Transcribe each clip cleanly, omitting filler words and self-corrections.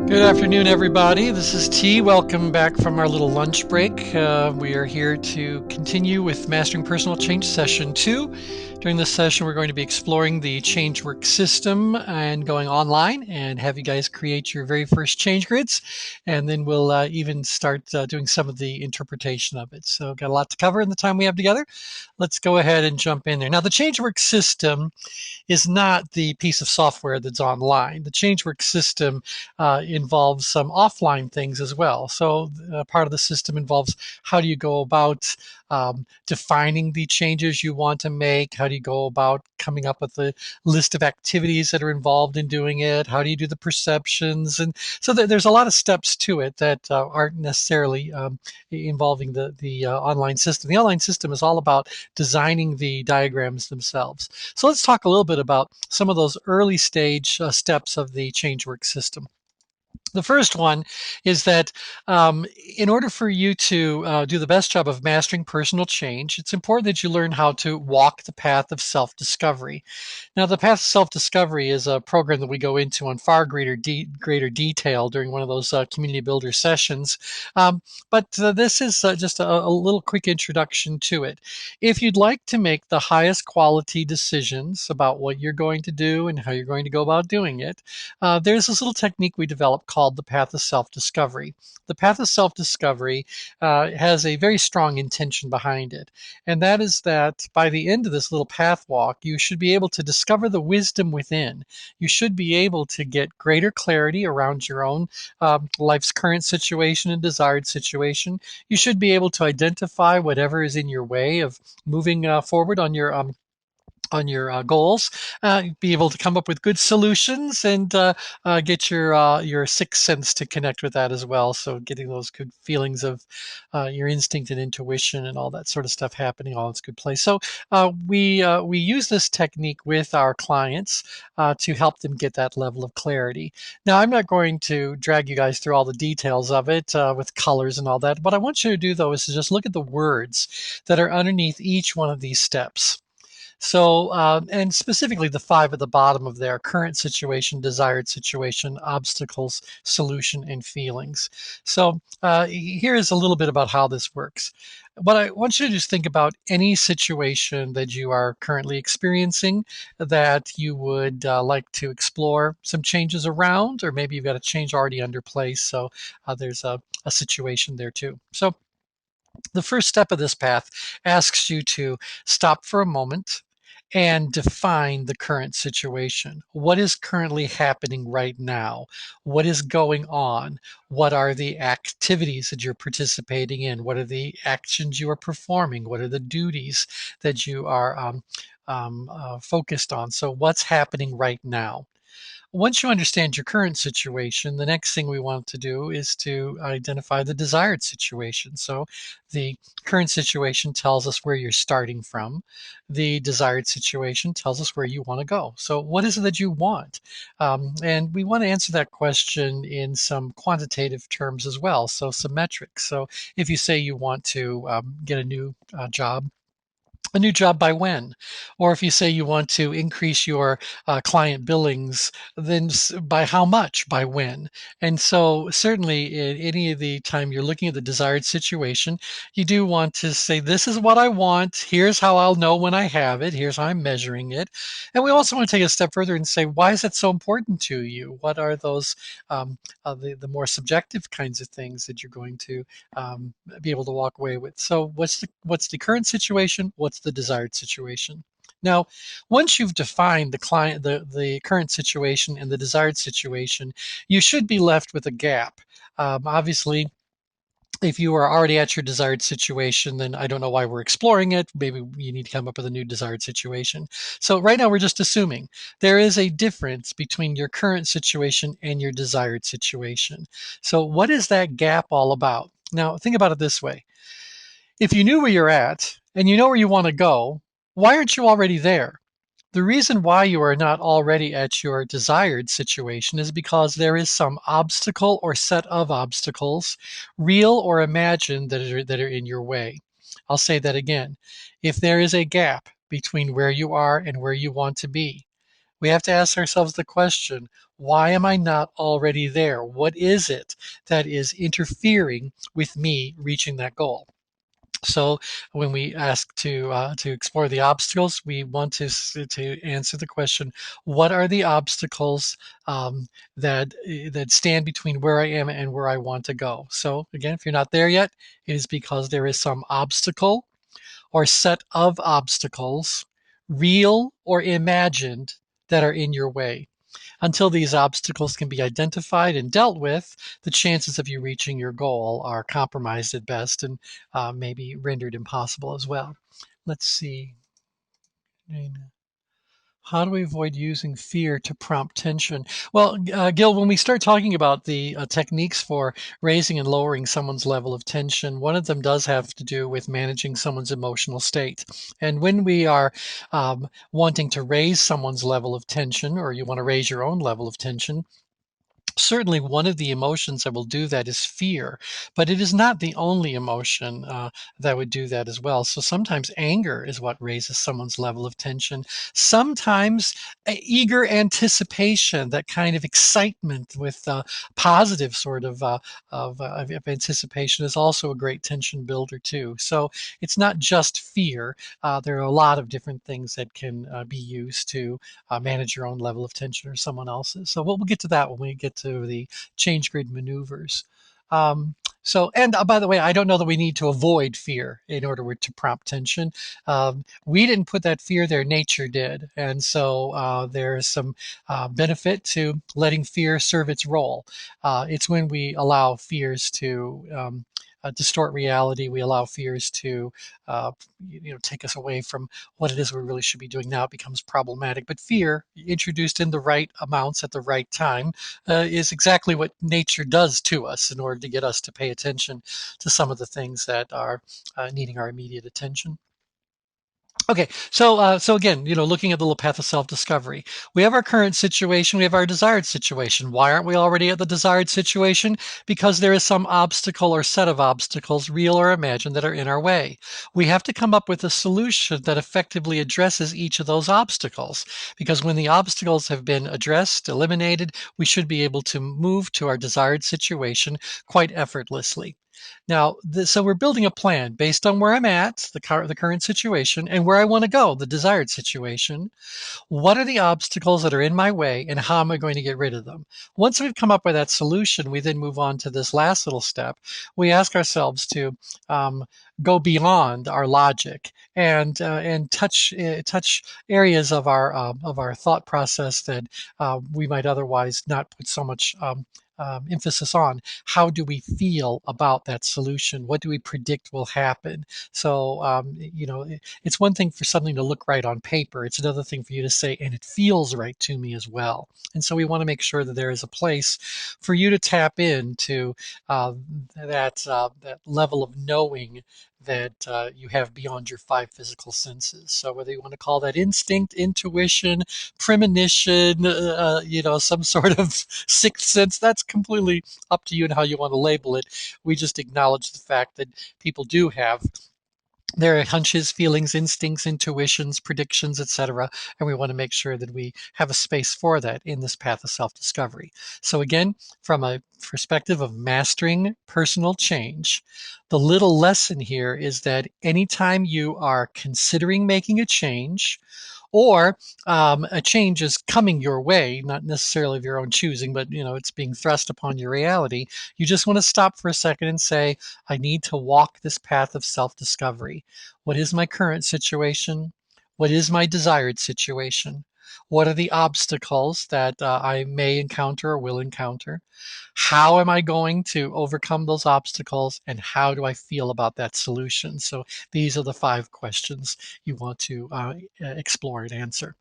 Good afternoon, everybody. This is T. Welcome back from our little lunch break. We are here to continue with Mastering Personal Change Session 2. During this session, we're going to be exploring the ChangeWorks system and going online and have you guys create your very first change grids. And then we'll even start doing some of the interpretation of it. So, got a lot to cover in the time we have together. Let's go ahead and jump in there. Now, the ChangeWorks system is not the piece of software that's online. The ChangeWorks system involves some offline things as well. So part of the system involves how do you go about defining the changes you want to make? How do you go about coming up with a list of activities that are involved in doing it? How do you do the perceptions? And so there's a lot of steps to it that aren't necessarily involving the online system. The online system is all about designing the diagrams themselves. So let's talk a little bit about some of those early stage steps of the ChangeWorks system. The first one is that in order for you to do the best job of mastering personal change, it's important that you learn how to walk the path of self discovery. Now, the path of self discovery is a program that we go into on far greater detail during one of those community builder sessions. But this is just a little quick introduction to it. If you'd like to make the highest quality decisions about what you're going to do and how you're going to go about doing it, there's this little technique we developed called the path of self discovery. The path of self discovery has a very strong intention behind it. And that is that by the end of this little path walk, you should be able to discover the wisdom within. You should be able to get greater clarity around your own life's current situation and desired situation. You should be able to identify whatever is in your way of moving forward on your goals, be able to come up with good solutions, and get your sixth sense to connect with that as well. So getting those good feelings of your instinct and intuition and all that sort of stuff happening all in its good place. So we use this technique with our clients to help them get that level of clarity. Now, I'm not going to drag you guys through all the details of it with colors and all that. What I want you to do, though, is to just look at the words that are underneath each one of these steps. So, and specifically the five at the bottom of their current situation, desired situation, obstacles, solution, and feelings. So, here is a little bit about how this works. What I want you to just think about any situation that you are currently experiencing that you would like to explore some changes around, or maybe you've got a change already under place. So, there's a situation there too. So, the first step of this path asks you to stop for a moment and define the current situation. What is currently happening right now? What is going on? What are the activities that you're participating in? What are the actions you are performing? What are the duties that you are focused on? So, what's happening right now? Once you understand your current situation, the next thing we want to do is to identify the desired situation. So the current situation tells us where you're starting from. The desired situation tells us where you want to go. So what is it that you want? And we want to answer that question in some quantitative terms as well. So some metrics. So if you say you want to get a new job by when? Or if you say you want to increase your client billings, then by how much, by when? And so, certainly, in any of the time you're looking at the desired situation, you do want to say, this is what I want. Here's how I'll know when I have it. Here's how I'm measuring it. And we also want to take a step further and say, why is that so important to you? What are those, the more subjective kinds of things that you're going to be able to walk away with? So, what's the current situation? What's the desired situation? Now, once you've defined the current situation and the desired situation, you should be left with a gap. Obviously, if you are already at your desired situation, then I don't know why we're exploring it. Maybe you need to come up with a new desired situation. So right now we're just assuming there is a difference between your current situation and your desired situation. So what is that gap all about? Now think about it this way. If you knew where you're at and you know where you want to go, why aren't you already there? The reason why you are not already at your desired situation is because there is some obstacle or set of obstacles, real or imagined, that are in your way. I'll say that again. If there is a gap between where you are and where you want to be, We have to ask ourselves the question, why am I not already there? What is it that is interfering with me reaching that goal? So when we ask to explore the obstacles, we want to answer the question: what are the obstacles um, that stand between where I am and where I want to go? So again, if you're not there yet, it is because there is some obstacle or set of obstacles, real or imagined, that are in your way. Until these obstacles can be identified and dealt with, the chances of you reaching your goal are compromised at best and maybe rendered impossible as well. Let's see. How do we avoid using fear to prompt tension? Well, Gil, when we start talking about the techniques for raising and lowering someone's level of tension, one of them does have to do with managing someone's emotional state. And when we are wanting to raise someone's level of tension, or you want to raise your own level of tension, certainly one of the emotions that will do that is fear, but it is not the only emotion that would do that as well. So sometimes anger is what raises someone's level of tension. Sometimes eager anticipation, that kind of excitement with positive sort of anticipation, is also a great tension builder too. So it's not just fear. There are a lot of different things that can be used to manage your own level of tension or someone else's. So we'll get to that when we get to the ChangeGrid maneuvers. And by the way, I don't know that we need to avoid fear in order to prompt tension. We didn't put that fear there, nature did. And so there's some benefit to letting fear serve its role. It's when we allow fears to distort reality, we allow fears to take us away from what it is we really should be doing. Now it becomes problematic. But fear, introduced in the right amounts at the right time, is exactly what nature does to us in order to get us to pay attention to some of the things that are needing our immediate attention. Okay, so again, looking at the little path of self-discovery, we have our current situation, we have our desired situation. Why aren't we already at the desired situation? Because there is some obstacle or set of obstacles, real or imagined, that are in our way. We have to come up with a solution that effectively addresses each of those obstacles. Because when the obstacles have been addressed, eliminated, we should be able to move to our desired situation quite effortlessly. Now, so we're building a plan based on where I'm at, the current situation, and where I want to go, the desired situation. What are the obstacles that are in my way, and how am I going to get rid of them? Once we've come up with that solution, we then move on to this last little step. We ask ourselves to um, go beyond our logic and touch areas of our thought process that we might otherwise not put so much emphasis on. How do we feel about that solution? What do we predict will happen? So, it's one thing for something to look right on paper. It's another thing for you to say, and it feels right to me as well. And so we want to make sure that there is a place for you to tap into that level of knowing that you have beyond your five physical senses. So whether you want to call that instinct, intuition, premonition, some sort of sixth sense, that's completely up to you and how you want to label it. We just acknowledge the fact that people do have their hunches, feelings, instincts, intuitions, predictions, etc. And we want to make sure that we have a space for that in this path of self-discovery. So again, from a perspective of mastering personal change, the little lesson here is that anytime you are considering making a change, or a change is coming your way, not necessarily of your own choosing, but it's being thrust upon your reality. You just want to stop for a second and say, I need to walk this path of self-discovery. What is my current situation? What is my desired situation? What are the obstacles that I may encounter or will encounter? How am I going to overcome those obstacles? And how do I feel about that solution? So these are the five questions you want to explore and answer.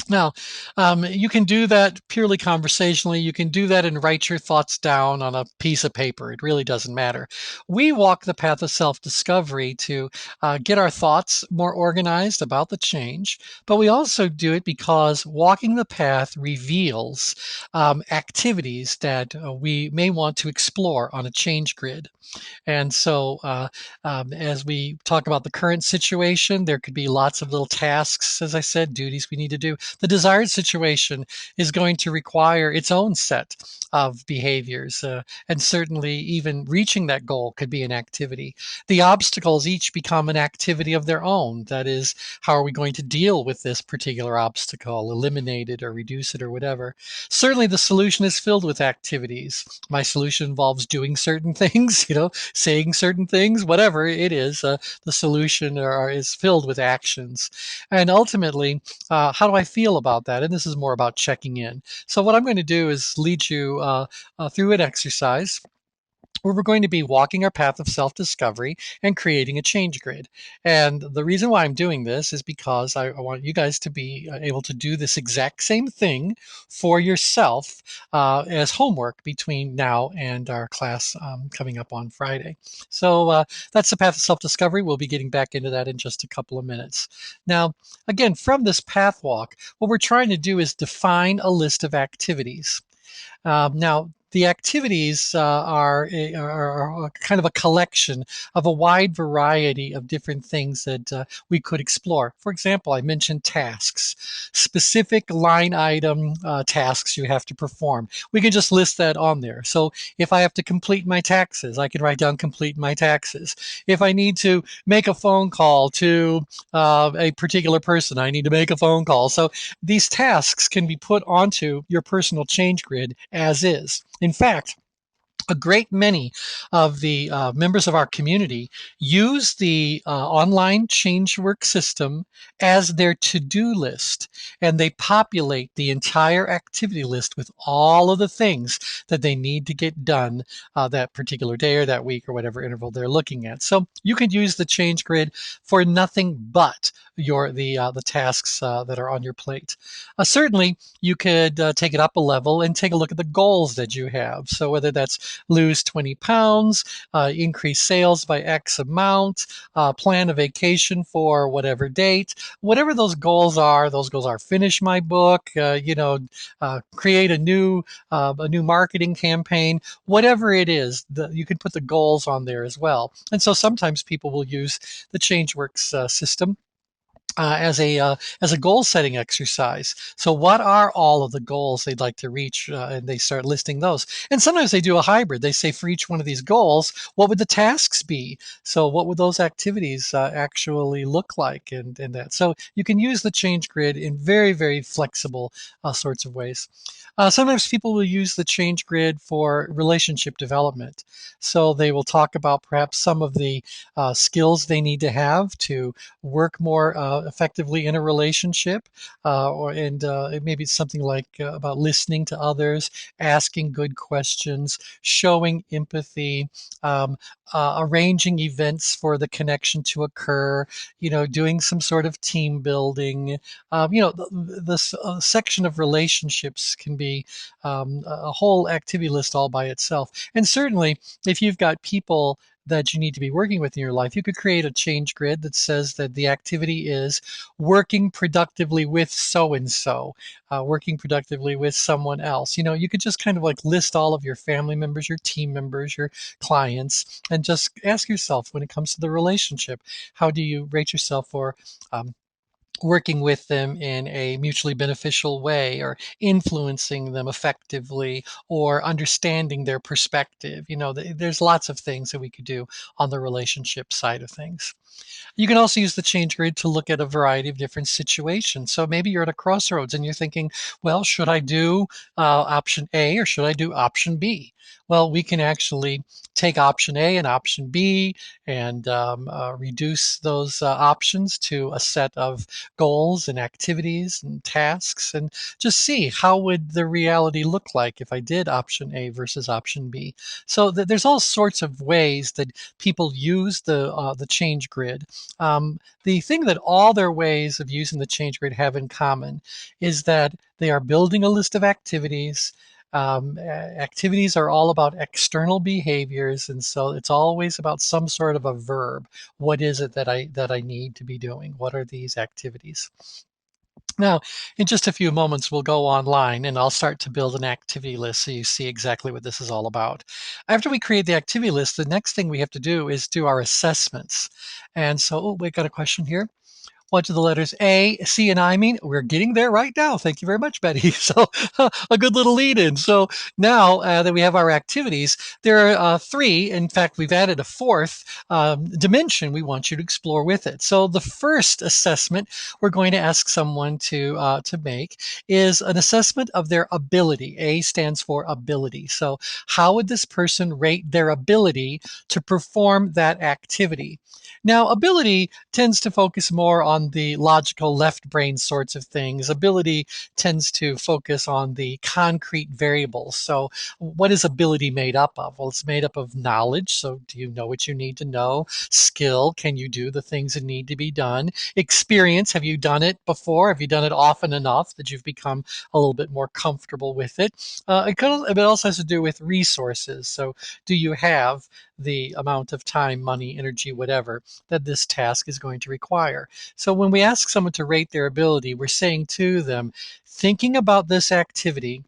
Now, you can do that purely conversationally. You can do that and write your thoughts down on a piece of paper. It really doesn't matter. We walk the path of self discovery to get our thoughts more organized about the change, but we also do it because walking the path reveals activities that we may want to explore on a change grid. And so, as we talk about the current situation, there could be lots of little tasks, as I said, duties we need to do. The desired situation is going to require its own set of behaviors, and certainly even reaching that goal could be an activity. The obstacles each become an activity of their own. That is, how are we going to deal with this particular obstacle, eliminate it or reduce it or whatever? Certainly, the solution is filled with activities. My solution involves doing certain things, saying certain things, whatever it is. The solution is filled with actions. And ultimately, how do I feel about that? And this is more about checking in. So, what I'm going to do is lead you through an exercise where we're going to be walking our path of self discovery and creating a change grid. And the reason why I'm doing this is because I want you guys to be able to do this exact same thing for yourself as homework between now and our class coming up on Friday. So that's the path of self discovery. We'll be getting back into that in just a couple of minutes. Now, again, from this path walk, what we're trying to do is define a list of activities. Now, the activities are kind of a collection of a wide variety of different things that we could explore. For example, I mentioned tasks, specific line item tasks you have to perform. We can just list that on there. So if I have to complete my taxes, I can write down complete my taxes. If I need to make a phone call to a particular person, I need to make a phone call. So these tasks can be put onto your personal change grid as is. In fact, a great many of the members of our community use the online ChangeWorks system as their to-do list, and they populate the entire activity list with all of the things that they need to get done that particular day or that week or whatever interval they're looking at. So you could use the change grid for nothing but the tasks that are on your plate. Certainly, you could take it up a level and take a look at the goals that you have. So whether that's lose 20 pounds, increase sales by X amount, plan a vacation for whatever date, whatever those goals are finish my book, create a new marketing campaign, whatever it is, you can put the goals on there as well. And so sometimes people will use the ChangeWorks system as a goal setting exercise. So, what are all of the goals they'd like to reach? And they start listing those. And sometimes they do a hybrid. They say for each one of these goals, what would the tasks be? So, what would those activities actually look like? And that. So, you can use the change grid in very, very flexible sorts of ways. Sometimes people will use the change grid for relationship development. So, they will talk about perhaps some of the skills they need to have to work more effectively in a relationship, maybe it's something like about listening to others, asking good questions, showing empathy, arranging events for the connection to occur, doing some sort of team building. This section of relationships can be a whole activity list all by itself. And certainly, if you've got people that you need to be working with in your life, you could create a change grid that says that the activity is working productively with so and so, working productively with someone else. You could just kind of like list all of your family members, your team members, your clients, and just ask yourself when it comes to the relationship, how do you rate yourself for um, working with them in a mutually beneficial way, or influencing them effectively, or understanding their perspective. There's lots of things that we could do on the relationship side of things. You can also use the change grid to look at a variety of different situations. So maybe you're at a crossroads and you're thinking, well, should I do option A or should I do option B? Well, we can actually take option A and option B and reduce those options to a set of goals and activities and tasks, and just see how would the reality look like if I did option A versus option B. So there's all sorts of ways that people use the change grid. The thing that all their ways of using the change grid have in common is that they are building a list of activities. Activities are all about external behaviors, and so it's always about some sort of a verb. What is it that I need to be doing? What are these activities? Now, in just a few moments, we'll go online and I'll start to build an activity list so you see exactly what this is all about. After we create the activity list, the next thing we have to do is do our assessments. And so, we got a question here. What do the letters A, C, and I mean? We're getting there right now. Thank you very much, Betty. So a good little lead in. So now that we have our activities, there are three. In fact, we've added a fourth dimension we want you to explore with it. So the first assessment we're going to ask someone to make is an assessment of their ability. A stands for ability. So how would this person rate their ability to perform that activity? Now, ability tends to focus more on the logical left brain sorts of things. Ability tends to focus on the concrete variables. So, what is ability made up of? Well, it's made up of knowledge. So, do you know what you need to know? Skill, can you do the things that need to be done? Experience, have you done it before? Have you done it often enough that you've become a little bit more comfortable with it? It also has to do with resources. So, do you have the amount of time, money, energy, whatever that this task is going to require? So, when we ask someone to rate their ability, we're saying to them, thinking about this activity,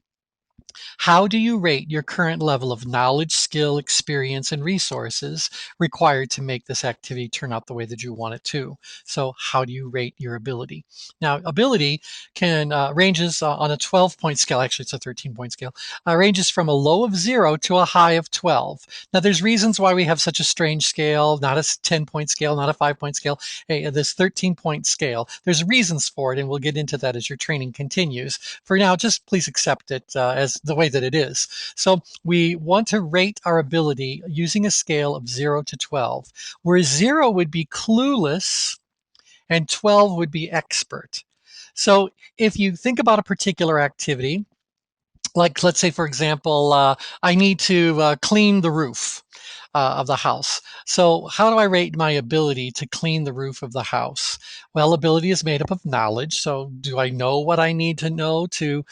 how do you rate your current level of knowledge, skill, experience, and resources required to make this activity turn out the way that you want it to? So, how do you rate your ability? Now, ability can ranges on a 12-point scale. Actually, it's a 13-point scale. Ranges from a low of 0 to a high of 12. Now, there's reasons why we have such a strange scale, not a 10-point scale, not a 5-point scale. Hey, this 13-point scale. There's reasons for it, and we'll get into that as your training continues. For now, just please accept it as the way that it is. So we want to rate our ability using a scale of 0 to 12, where 0 would be clueless and 12 would be expert. So if you think about a particular activity, like let's say for example, I need to clean the roof of the house. So how do I rate my ability to clean the roof of the house? Well, ability is made up of knowledge. So do I know what I need to know to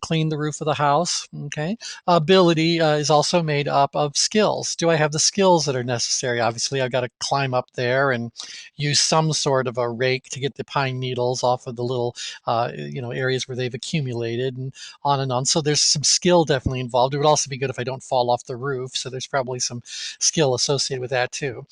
clean the roof of the house? Okay. Ability is also made up of skills. Do I have the skills that are necessary? Obviously, I've got to climb up there and use some sort of a rake to get the pine needles off of the little areas where they've accumulated, and on and on. So there's some skill definitely involved. It would also be good if I don't fall off the roof. So there's probably some skill associated with that too.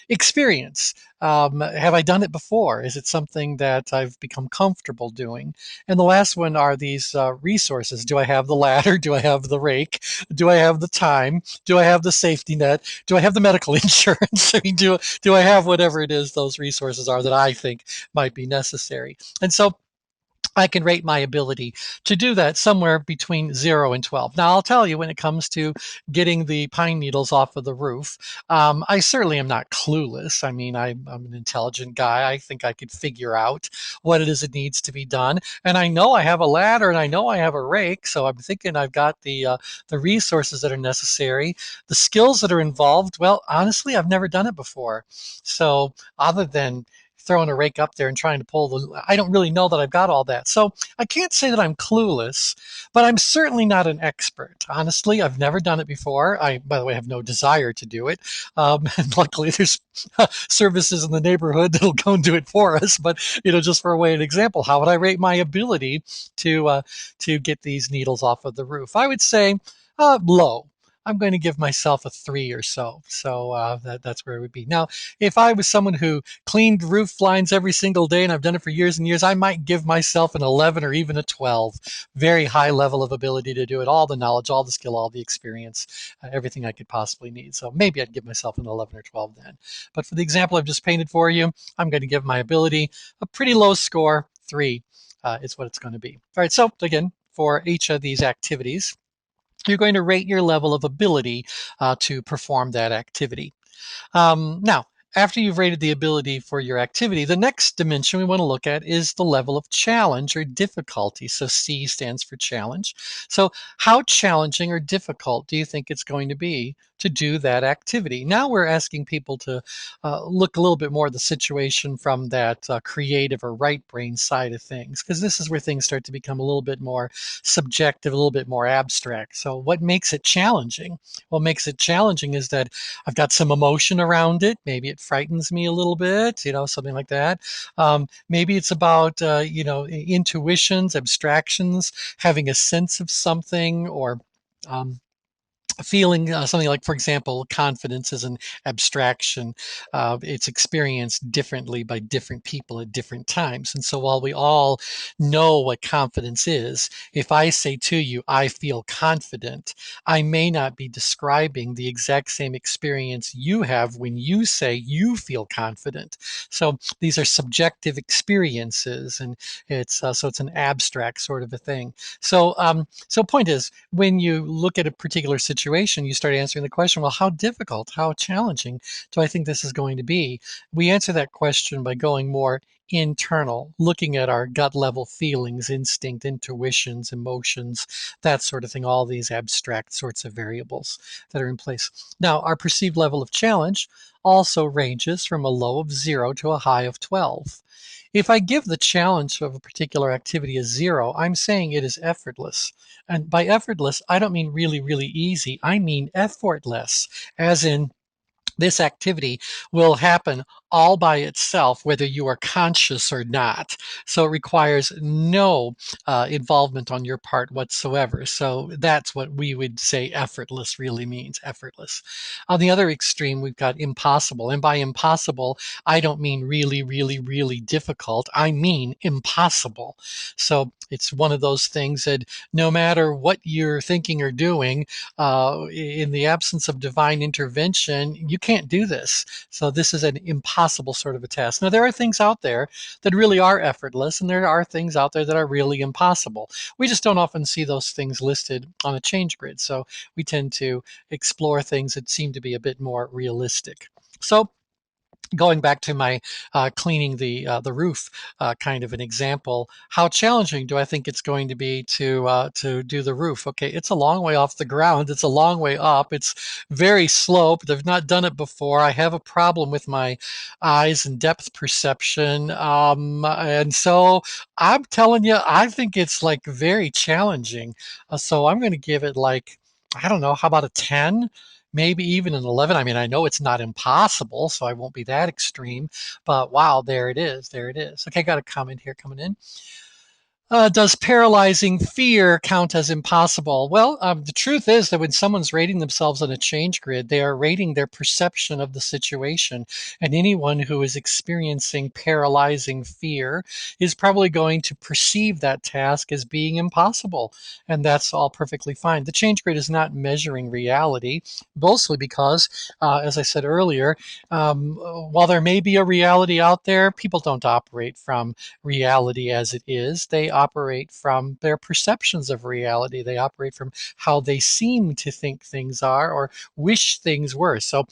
Experience. Have I done it before? Is it something that I've become comfortable doing? And the last one are these resources. Do I have the ladder? Do I have the rake? Do I have the time? Do I have the safety net? Do I have the medical insurance? I mean, do I have whatever it is those resources are that I think might be necessary? And so I can rate my ability to do that somewhere between 0 and 12. Now, I'll tell you, when it comes to getting the pine needles off of the roof, I certainly am not clueless. I mean, I'm an intelligent guy. I think I could figure out what it is that needs to be done. And I know I have a ladder and I know I have a rake. So I'm thinking I've got the resources that are necessary. The skills that are involved, well, honestly, I've never done it before. So other than throwing a rake up there and trying to pull I don't really know that I've got all that. So I can't say that I'm clueless, but I'm certainly not an expert. Honestly, I've never done it before. I, by the way, have no desire to do it. And luckily there's services in the neighborhood that'll go and do it for us. But, just for a way of example, how would I rate my ability to get these needles off of the roof? I would say low. I'm going to give myself a 3 or so. So that's where it would be. Now, if I was someone who cleaned roof lines every single day and I've done it for years and years, I might give myself an 11 or even a 12. Very high level of ability to do it, all the knowledge, all the skill, all the experience, everything I could possibly need. So maybe I'd give myself an 11 or 12 then. But for the example I've just painted for you, I'm going to give my ability a pretty low score. 3 is what it's going to be. All right, so again, for each of these activities, you're going to rate your level of ability to perform that activity. Now, after you've rated the ability for your activity, the next dimension we want to look at is the level of challenge or difficulty. So C stands for challenge. So how challenging or difficult do you think it's going to be to do that activity? Now we're asking people to look a little bit more at the situation from that creative or right brain side of things, because this is where things start to become a little bit more subjective, a little bit more abstract. So what makes it challenging? What makes it challenging is that I've got some emotion around it. Maybe it frightens me a little bit, something like that. Maybe it's about, intuitions, abstractions, having a sense of something, or um, feeling something like, for example, confidence is an abstraction. It's experienced differently by different people at different times. And so while we all know what confidence is, if I say to you, I feel confident, I may not be describing the exact same experience you have when you say you feel confident. So these are subjective experiences, and it's an abstract sort of a thing. So point is, when you look at a particular situation, you start answering the question, well, how difficult, how challenging do I think this is going to be? We answer that question by going more internal, looking at our gut level feelings, instinct, intuitions, emotions, that sort of thing, all these abstract sorts of variables that are in place. Now, our perceived level of challenge also ranges from a low of 0 to a high of 12. If I give the challenge of a particular activity a 0, I'm saying it is effortless. And by effortless, I don't mean really, really easy. I mean effortless, as in this activity will happen all by itself, whether you are conscious or not. So it requires no involvement on your part whatsoever. So that's what we would say effortless really means, effortless. On the other extreme, we've got impossible. And by impossible, I don't mean really, really, really difficult. I mean impossible. So it's one of those things that no matter what you're thinking or doing, in the absence of divine intervention, you can't do this. So this is an impossible sort of a task. Now, there are things out there that really are effortless, and there are things out there that are really impossible. We just don't often see those things listed on a change grid. So we tend to explore things that seem to be a bit more realistic. So going back to my cleaning the roof kind of an example, how challenging do I think it's going to be to do the roof? Okay, it's a long way off the ground. It's a long way up. It's very sloped. I've not done it before. I have a problem with my eyes and depth perception, and so I'm telling you, I think it's like very challenging. So I'm going to give it like, I don't know, how about a 10? Maybe even an 11. I mean, I know it's not impossible, so I won't be that extreme, but wow, there it is. There it is. Okay, got a comment here coming in. Does paralyzing fear count as impossible? Well, the truth is that when someone's rating themselves on a change grid, they are rating their perception of the situation. And anyone who is experiencing paralyzing fear is probably going to perceive that task as being impossible. And that's all perfectly fine. The change grid is not measuring reality, mostly because, as I said earlier, while there may be a reality out there, people don't operate from reality as it is. They operate from their perceptions of reality. They operate from how they seem to think things are or wish things were. So,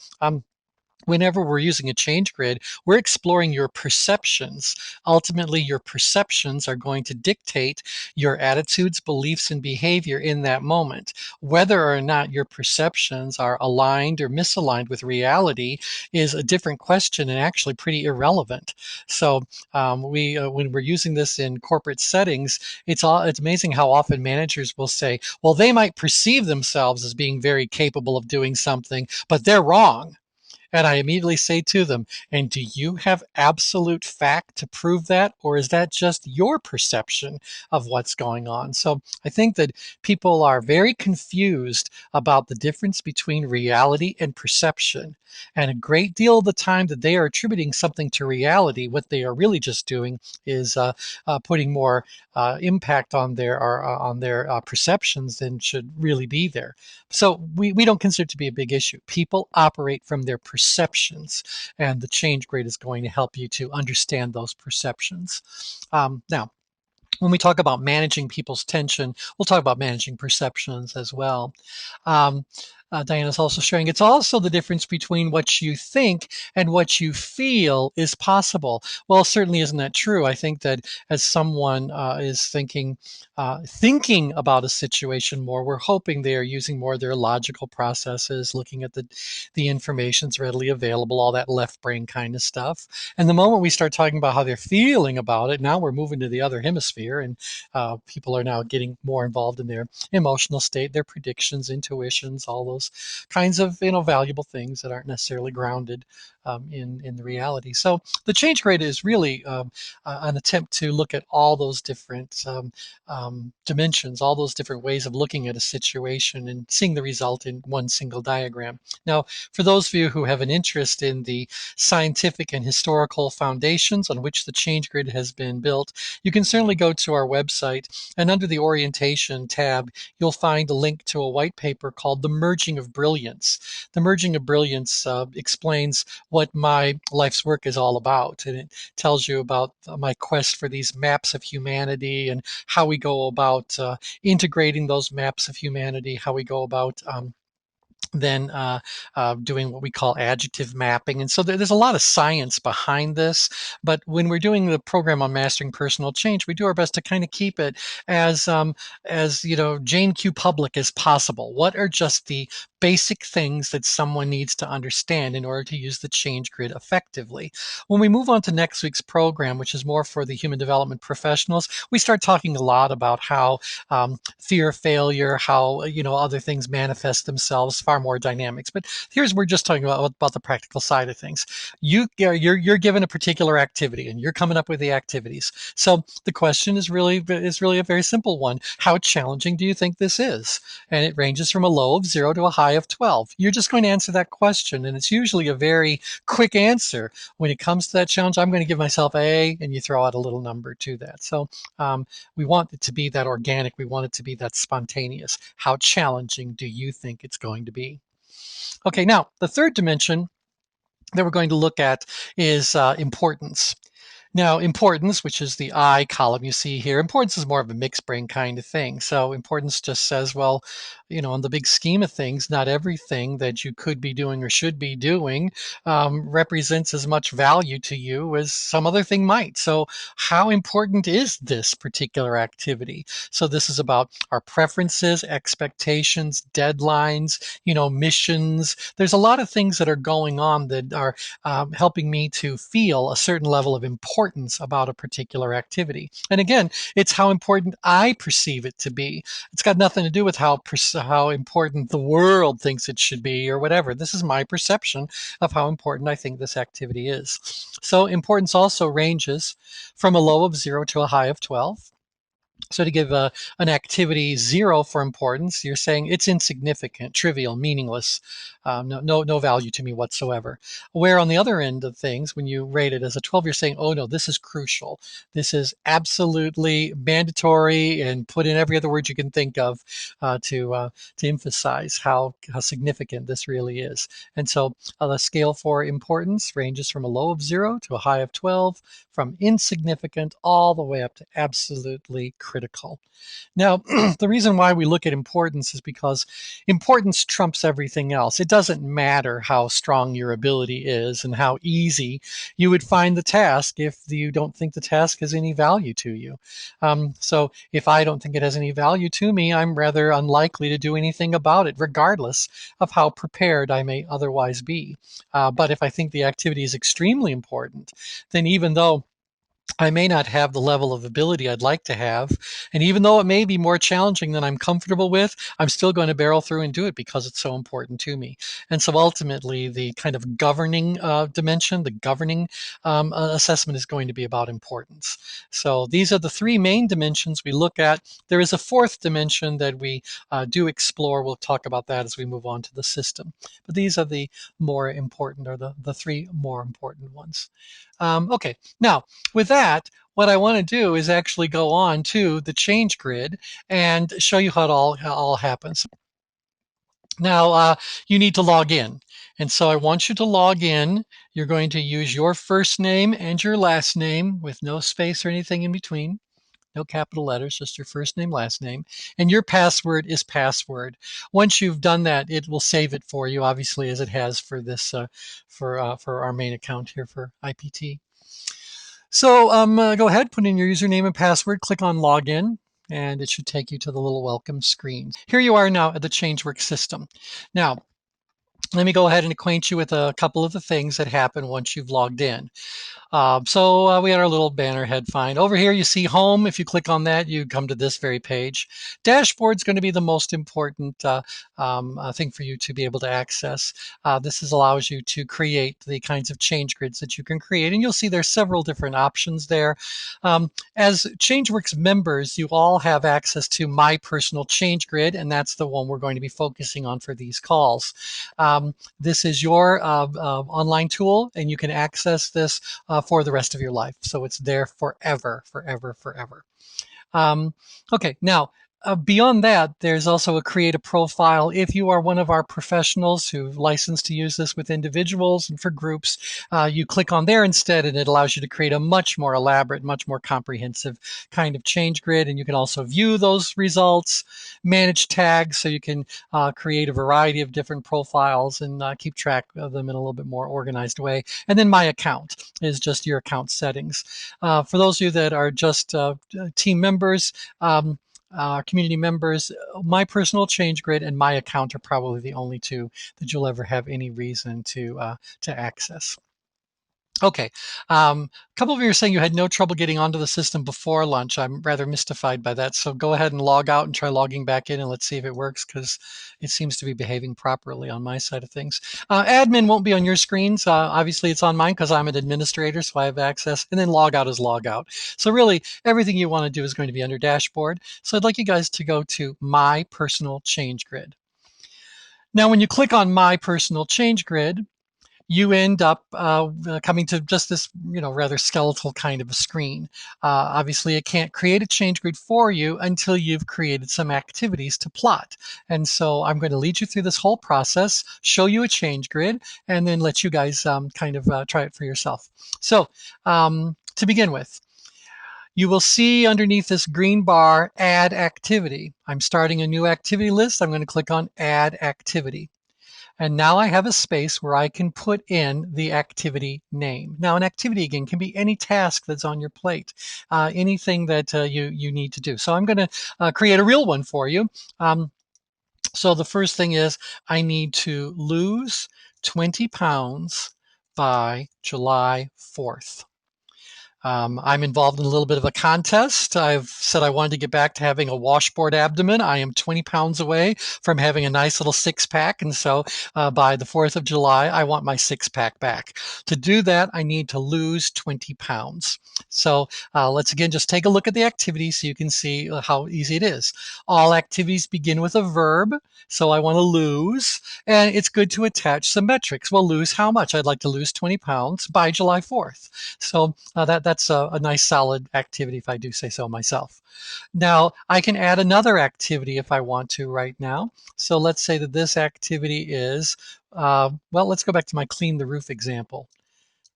whenever we're using a change grid, we're exploring your perceptions. Ultimately, your perceptions are going to dictate your attitudes, beliefs, and behavior in that moment. Whether or not your perceptions are aligned or misaligned with reality is a different question and actually pretty irrelevant. So, when we're using this in corporate settings, it's amazing how often managers will say, "Well, they might perceive themselves as being very capable of doing something, but they're wrong." And I immediately say to them, and do you have absolute fact to prove that? Or is that just your perception of what's going on? So I think that people are very confused about the difference between reality and perception. And a great deal of the time that they are attributing something to reality, what they are really just doing is putting more impact on their perceptions than should really be there. So we don't consider it to be a big issue. People operate from their perceptions, and the change grade is going to help you to understand those perceptions. Now, when we talk about managing people's tension, we'll talk about managing perceptions as well. Um, Diana's also sharing it's also the difference between what you think and what you feel is possible. Well, certainly isn't that true? I think that as someone is thinking about a situation more, we're hoping they are using more of their logical processes, looking at the information's readily available, all that left brain kind of stuff. And the moment we start talking about how they're feeling about it, now we're moving to the other hemisphere, and people are now getting more involved in their emotional state, their predictions, intuitions, all those those kinds of valuable things that aren't necessarily grounded in the reality. So the change grid is really an attempt to look at all those different dimensions, all those different ways of looking at a situation and seeing the result in one single diagram. Now, for those of you who have an interest in the scientific and historical foundations on which the change grid has been built, you can certainly go to our website, and under the orientation tab, you'll find a link to a white paper called The Merging of Brilliance. The Merging of Brilliance explains what my life's work is all about, and it tells you about my quest for these maps of humanity and how we go about integrating those maps of humanity, how we go about then doing what we call adjective mapping. And so there's a lot of science behind this. But when we're doing the program on mastering personal change, we do our best to kind of keep it as Jane Q public as possible. What are just the basic things that someone needs to understand in order to use the change grid effectively? When we move on to next week's program, which is more for the human development professionals, we start talking a lot about how fear of failure, how other things manifest themselves, far more dynamics. But we're just talking about the practical side of things. You're given a particular activity, and you're coming up with the activities. So the question is really a very simple one. How challenging do you think this is? And it ranges from a low of 0 to a high of 12. You're just going to answer that question, and it's usually a very quick answer. When it comes to that challenge, I'm going to give myself A, and you throw out a little number to that. So we want it to be that organic. We want it to be that spontaneous. How challenging do you think it's going to be? Okay, now the third dimension that we're going to look at is importance. Now, importance, which is the I column you see here, importance is more of a mixed brain kind of thing. So importance just says, well, in the big scheme of things, not everything that you could be doing or should be doing represents as much value to you as some other thing might. So how important is this particular activity? So this is about our preferences, expectations, deadlines, missions. There's a lot of things that are going on that are helping me to feel a certain level of importance about a particular activity. And again, it's how important I perceive it to be. It's got nothing to do with how important the world thinks it should be or whatever. This is my perception of how important I think this activity is. So importance also ranges from a low of 0 to a high of 12. So to give an activity 0 for importance, you're saying it's insignificant, trivial, meaningless, no value to me whatsoever. Where on the other end of things, when you rate it as a 12, you're saying, oh no, this is crucial. This is absolutely mandatory, and put in every other word you can think of to emphasize how significant this really is. And so the scale for importance ranges from a low of 0 to a high of 12, from insignificant all the way up to absolutely critical. Now, the reason why we look at importance is because importance trumps everything else. It doesn't matter how strong your ability is and how easy you would find the task if you don't think the task has any value to you. So if I don't think it has any value to me, I'm rather unlikely to do anything about it, regardless of how prepared I may otherwise be. But if I think the activity is extremely important, then even though I may not have the level of ability I'd like to have, and even though it may be more challenging than I'm comfortable with, I'm still going to barrel through and do it because it's so important to me. And so ultimately, the kind of governing dimension, the governing assessment is going to be about importance. So these are the three main dimensions we look at. There is a fourth dimension that we do explore. We'll talk about that as we move on to the system. But these are the more important, or the three more important ones. Okay, now with that, what I want to do is actually go on to the change grid and show you how it all happens. Now, you need to log in. And so I want you to log in. You're going to use your first name and your last name with no space or anything in between. No capital letters, just your first name, last name. And your password is password. Once you've done that, it will save it for you, obviously, as it has for this for our main account here for IPT. So go ahead, put in your username and password, click on Login, and it should take you to the little welcome screen. Here you are now at the ChangeWorks system. Now, Let me go ahead and acquaint you with a couple of the things that happen once you've logged in. So we had our little banner head find. Over here, you see home. If you click on that, you come to this very page. Dashboard's going to be the most important thing for you to be able to access. Allows you to create the kinds of change grids that you can create. And you'll see there's several different options there. As ChangeWorks members, you all have access to My Personal Change Grid, and that's the one we're going to be focusing on for these calls. This is your online tool, and you can access this for the rest of your life. So it's there forever, forever, forever. Um, okay, now beyond that, there's also a create a profile. If you are one of our professionals who've licensed to use this with individuals and for groups, you click on there instead, and it allows you to create a much more elaborate, much more comprehensive kind of change grid. And you can also view those results, manage tags, so you can create a variety of different profiles and keep track of them in a little bit more organized way. And then my account is just your account settings. For those of you that are just team members, community members, My Personal Change Grid and My Account are probably the only two that you'll ever have any reason to access. Okay. A couple of you are saying you had no trouble getting onto the system before lunch. I'm rather mystified by that. So go ahead and log out and try logging back in, and let's see if it works, because it seems to be behaving properly on my side of things. Admin won't be on your screens. Obviously, it's on mine because I'm an administrator, so I have access. And then log out is log out. So really, everything you want to do is going to be under dashboard. So I'd like you guys to go to My Personal Change Grid. Now, when you click on My Personal Change Grid, you end up coming to just this, rather skeletal kind of a screen. Obviously, it can't create a change grid for you until you've created some activities to plot. And so I'm going to lead you through this whole process, show you a change grid, and then let you guys try it for yourself. So to begin with, you will see underneath this green bar, Add Activity. I'm starting a new activity list. I'm going to click on Add Activity. And now I have a space where I can put in the activity name. Now, an activity, again, can be any task that's on your plate, anything that you need to do. So I'm going to create a real one for you. So the first thing is I need to lose 20 pounds by July 4th. I'm involved in a little bit of a contest. I've said I wanted to get back to having a washboard abdomen. I am 20 pounds away from having a nice little six pack. And so by the 4th of July, I want my six pack back. To do that, I need to lose 20 pounds. So let's again just take a look at the activity so you can see how easy it is. All activities begin with a verb. So I want to lose, and it's good to attach some metrics. Well, lose how much? I'd like to lose 20 pounds by July 4th. So that's a nice solid activity, if I do say so myself. Now, I can add another activity if I want to right now. So let's say that this activity is, well, let's go back to my clean the roof example.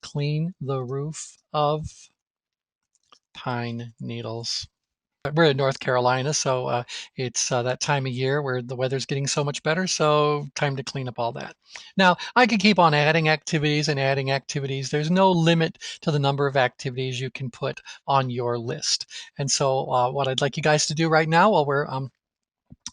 Clean the roof of pine needles. We're in North Carolina, so it's that time of year where the weather's getting so much better, so time to clean up all that. Now, I could keep on adding activities and adding activities. There's no limit to the number of activities you can put on your list. And so what I'd like you guys to do right now while we're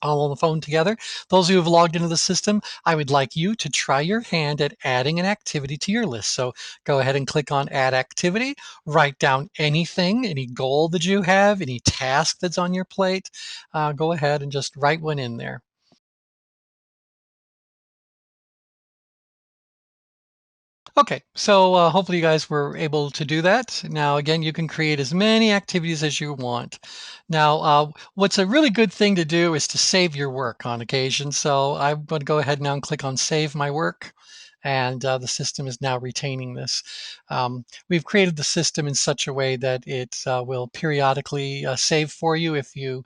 all on the phone together. Those who have logged into the system, I would like you to try your hand at adding an activity to your list. So go ahead and click on Add Activity, write down anything, any goal that you have, any task that's on your plate. Go ahead and just write one in there. Okay, so hopefully you guys were able to do that. Now, again, you can create as many activities as you want. Now, what's a really good thing to do is to save your work on occasion. So I'm going to go ahead now and click on Save My Work. And the system is now retaining this. We've created the system in such a way that it will periodically save for you if you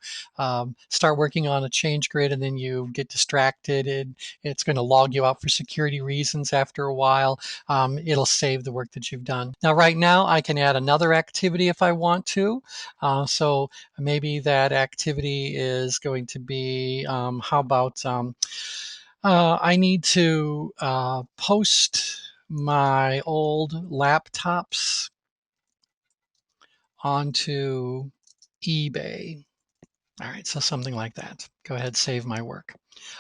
start working on a change grid and then you get distracted. It's going to log you out for security reasons after a while. It'll save the work that you've done. Now, right now, I can add another activity if I want to. So maybe that activity is going to be, how about I need to post my old laptops onto eBay. All right, so something like that. Go ahead, save my work.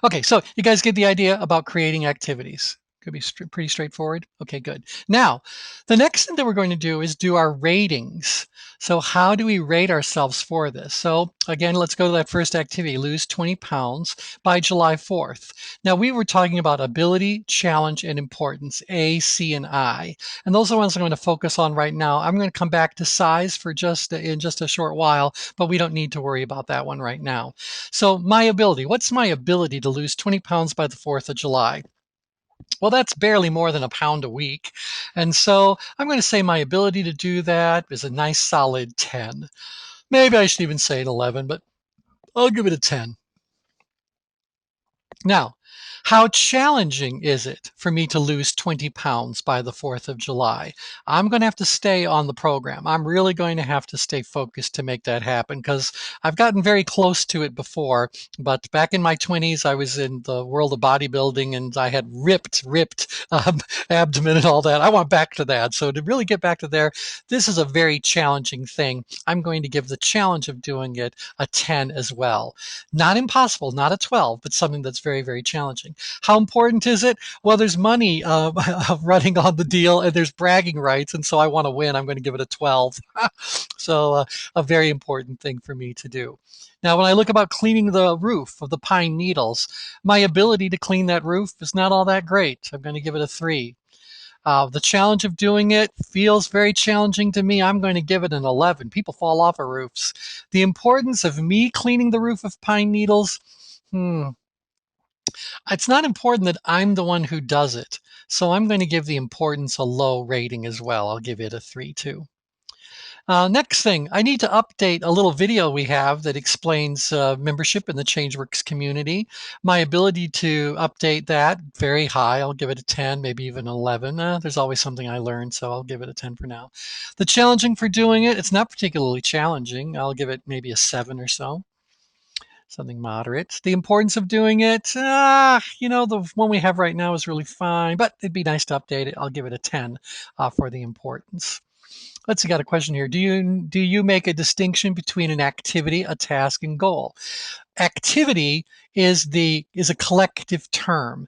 Okay, so you guys get the idea about creating activities. Could be pretty straightforward. Okay, good. Now, the next thing that we're going to do is do our ratings. So how do we rate ourselves for this? So again, let's go to that first activity, lose 20 pounds by July 4th. Now, we were talking about ability, challenge, and importance, A, C, and I. And those are the ones I'm going to focus on right now. I'm going to come back to size for in just a short while, but we don't need to worry about that one right now. So my ability, what's my ability to lose 20 pounds by the 4th of July? Well, that's barely more than a pound a week. And so I'm going to say my ability to do that is a nice solid 10. Maybe I should even say an 11, but I'll give it a 10. Now, how challenging is it for me to lose 20 pounds by the 4th of July? I'm going to have to stay on the program. I'm really going to have to stay focused to make that happen because I've gotten very close to it before. But back in my 20s, I was in the world of bodybuilding and I had ripped abdomen and all that. I want back to that. So to really get back to there, this is a very challenging thing. I'm going to give the challenge of doing it a 10 as well. Not impossible, not a 12, but something that's very, very challenging. How important is it? Well, there's money running on the deal and there's bragging rights. And so I want to win. I'm going to give it a 12. So a very important thing for me to do. Now, when I look about cleaning the roof of the pine needles, my ability to clean that roof is not all that great. I'm going to give it a 3. The challenge of doing it feels very challenging to me. I'm going to give it an 11. People fall off of roofs. The importance of me cleaning the roof of pine needles, it's not important that I'm the one who does it. So I'm going to give the importance a low rating as well. I'll give it a 3 too. Next thing, I need to update a little video we have that explains membership in the ChangeWorks community. My ability to update that, very high. I'll give it a 10, maybe even an 11. There's always something I learned, so I'll give it a 10 for now. The challenging for doing it, it's not particularly challenging. I'll give it maybe a 7 or so. Something moderate. The importance of doing it, the one we have right now is really fine, but it'd be nice to update it. I'll give it a 10 for the importance. Let's see, got a question here. Do you make a distinction between an activity, a task, and goal? Activity is a collective term.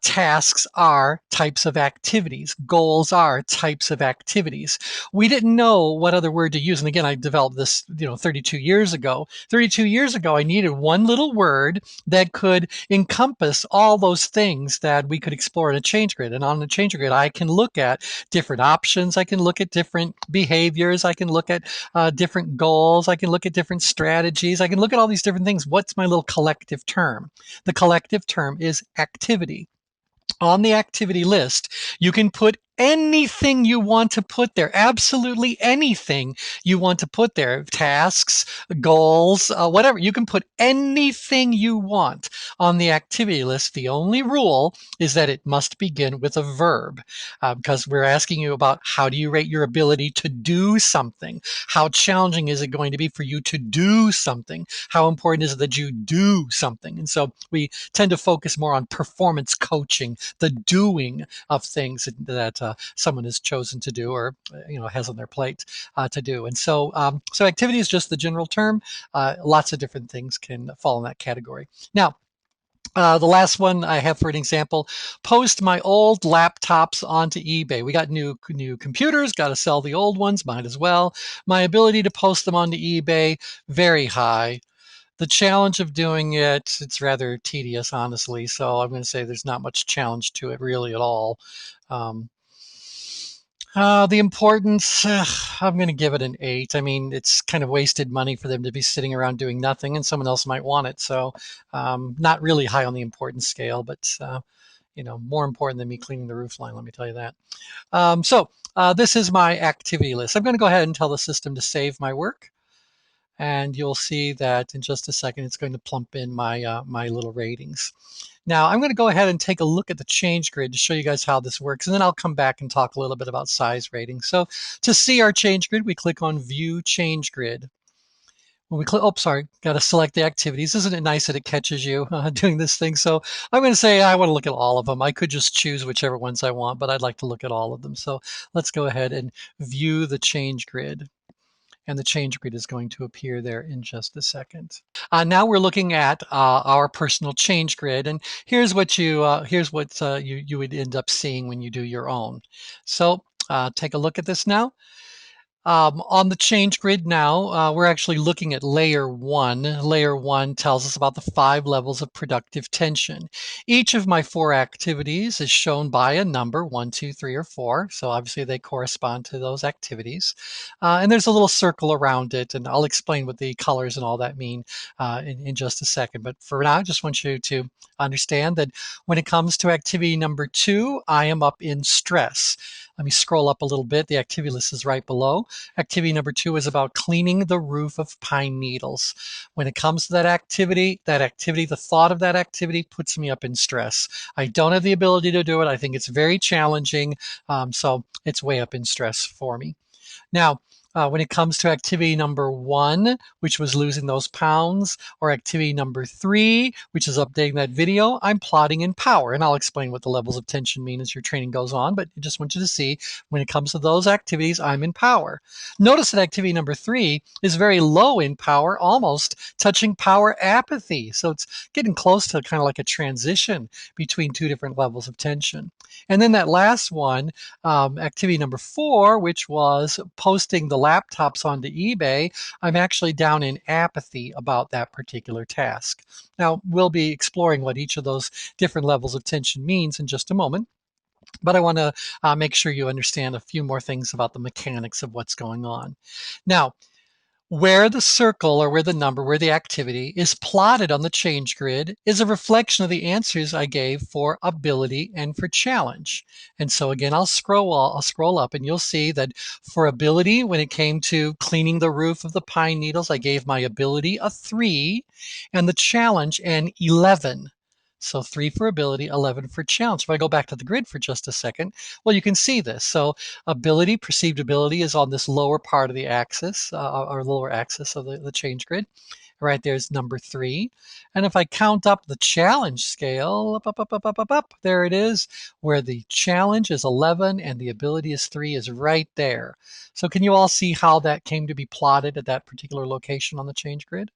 Tasks are types of activities. Goals are types of activities. We didn't know what other word to use. And again, I developed this, 32 years ago. 32 years ago, I needed one little word that could encompass all those things that we could explore in a change grid. And on the change grid, I can look at different options. I can look at different behaviors. I can look at different goals. I can look at different strategies. I can look at all these different things. What's my little collective term? The collective term is activity. On the activity list, you can put anything you want to put there, absolutely anything you want to put there, tasks, goals, whatever. You can put anything you want on the activity list. The only rule is that it must begin with a verb because we're asking you about how do you rate your ability to do something? How challenging is it going to be for you to do something? How important is it that you do something? And so we tend to focus more on performance coaching, the doing of things that someone has chosen to do or has on their plate to do. And so activity is just the general term. Lots of different things can fall in that category. Now, the last one I have for an example, post my old laptops onto eBay. We got new computers, got to sell the old ones, might as well. My ability to post them onto eBay, very high. The challenge of doing it, it's rather tedious, honestly. So I'm going to say there's not much challenge to it really at all. Um, the importance, I'm going to give it an 8. I mean, it's kind of wasted money for them to be sitting around doing nothing, and someone else might want it. So, not really high on the importance scale, but more important than me cleaning the roof line. Let me tell you that. This is my activity list. I'm going to go ahead and tell the system to save my work. And you'll see that in just a second, it's going to plump in my little ratings. Now, I'm going to go ahead and take a look at the change grid to show you guys how this works, and then I'll come back and talk a little bit about size ratings. So to see our change grid, we click on View Change Grid. When we click, got to select the activities. Isn't it nice that it catches you doing this thing? So I'm going to say I want to look at all of them. I could just choose whichever ones I want, but I'd like to look at all of them. So let's go ahead and view the change grid. and the change grid is going to appear there in just a second. Now we're looking at our personal change grid, and here's what you would end up seeing when you do your own. So take a look at this now. On the change grid now, we're actually looking at layer one. Layer one tells us about the 5 levels of productive tension. Each of my 4 activities is shown by a number, 1, 2, 3, or 4. So obviously they correspond to those activities. And there's a little circle around it, and I'll explain what the colors and all that mean in just a second. But for now, I just want you to understand that when it comes to activity number 2, I am up in stress. Let me scroll up a little bit. The activity list is right below. Activity number 2 is about cleaning the roof of pine needles. When it comes to that activity, the thought of that activity puts me up in stress. I don't have the ability to do it. I think it's very challenging. So it's way up in stress for me. Now, when it comes to activity number 1, which was losing those pounds, or activity number 3, which is updating that video, I'm plotting in power. And I'll explain what the levels of tension mean as your training goes on, but I just want you to see when it comes to those activities, I'm in power. Notice that activity number 3 is very low in power, almost touching power apathy. So it's getting close to kind of like a transition between 2 different levels of tension. And then that last one, activity number 4, which was posting the laptops onto eBay, I'm actually down in apathy about that particular task. Now, we'll be exploring what each of those different levels of tension means in just a moment. But I want to make sure you understand a few more things about the mechanics of what's going on. Now, where the circle or where the number, where the activity is plotted on the change grid is a reflection of the answers I gave for ability and for challenge. And so again, I'll scroll up and you'll see that for ability, when it came to cleaning the roof of the pine needles, I gave my ability a 3 and the challenge an 11. So 3 for ability, 11 for challenge. If I go back to the grid for just a second, well, you can see this. So ability, perceived ability is on this lower part of the axis, or lower axis of the change grid. Right there's number 3. And if I count up the challenge scale, up, there it is, where the challenge is 11 and the ability is 3 is right there. So can you all see how that came to be plotted at that particular location on the change grid?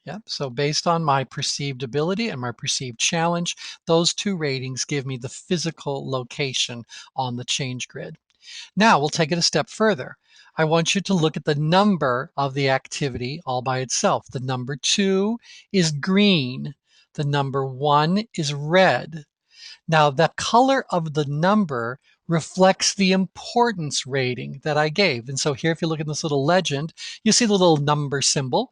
Yeah, so based on my perceived ability and my perceived challenge, those 2 ratings give me the physical location on the change grid. Now we'll take it a step further. I want you to look at the number of the activity all by itself. The number 2 is green. The number 1 is red. Now the color of the number reflects the importance rating that I gave. And so here, if you look at this little legend, you see the little number symbol.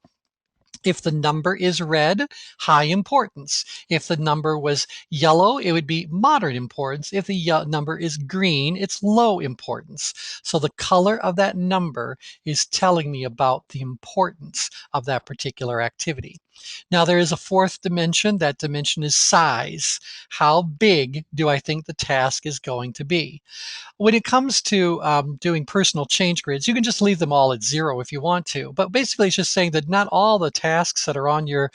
If the number is red, high importance. If the number was yellow, it would be moderate importance. If the number is green, it's low importance. So the color of that number is telling me about the importance of that particular activity. Now there is a 4th dimension. That dimension is size. How big do I think the task is going to be? When it comes to doing personal change grids, you can just leave them all at 0 if you want to. But basically, it's just saying that not all the tasks that are on your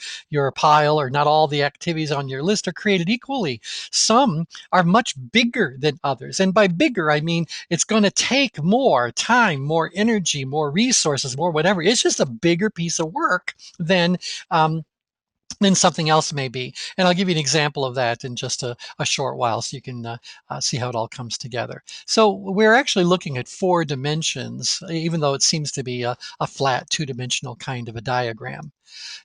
pile or not all the activities on your list are created equally. Some are much bigger than others. And by bigger, I mean it's going to take more time, more energy, more resources, more whatever. It's just a bigger piece of work than something else may be. And I'll give you an example of that in just a short while so you can see how it all comes together. So we're actually looking at 4 dimensions, even though it seems to be a flat 2-dimensional kind of a diagram.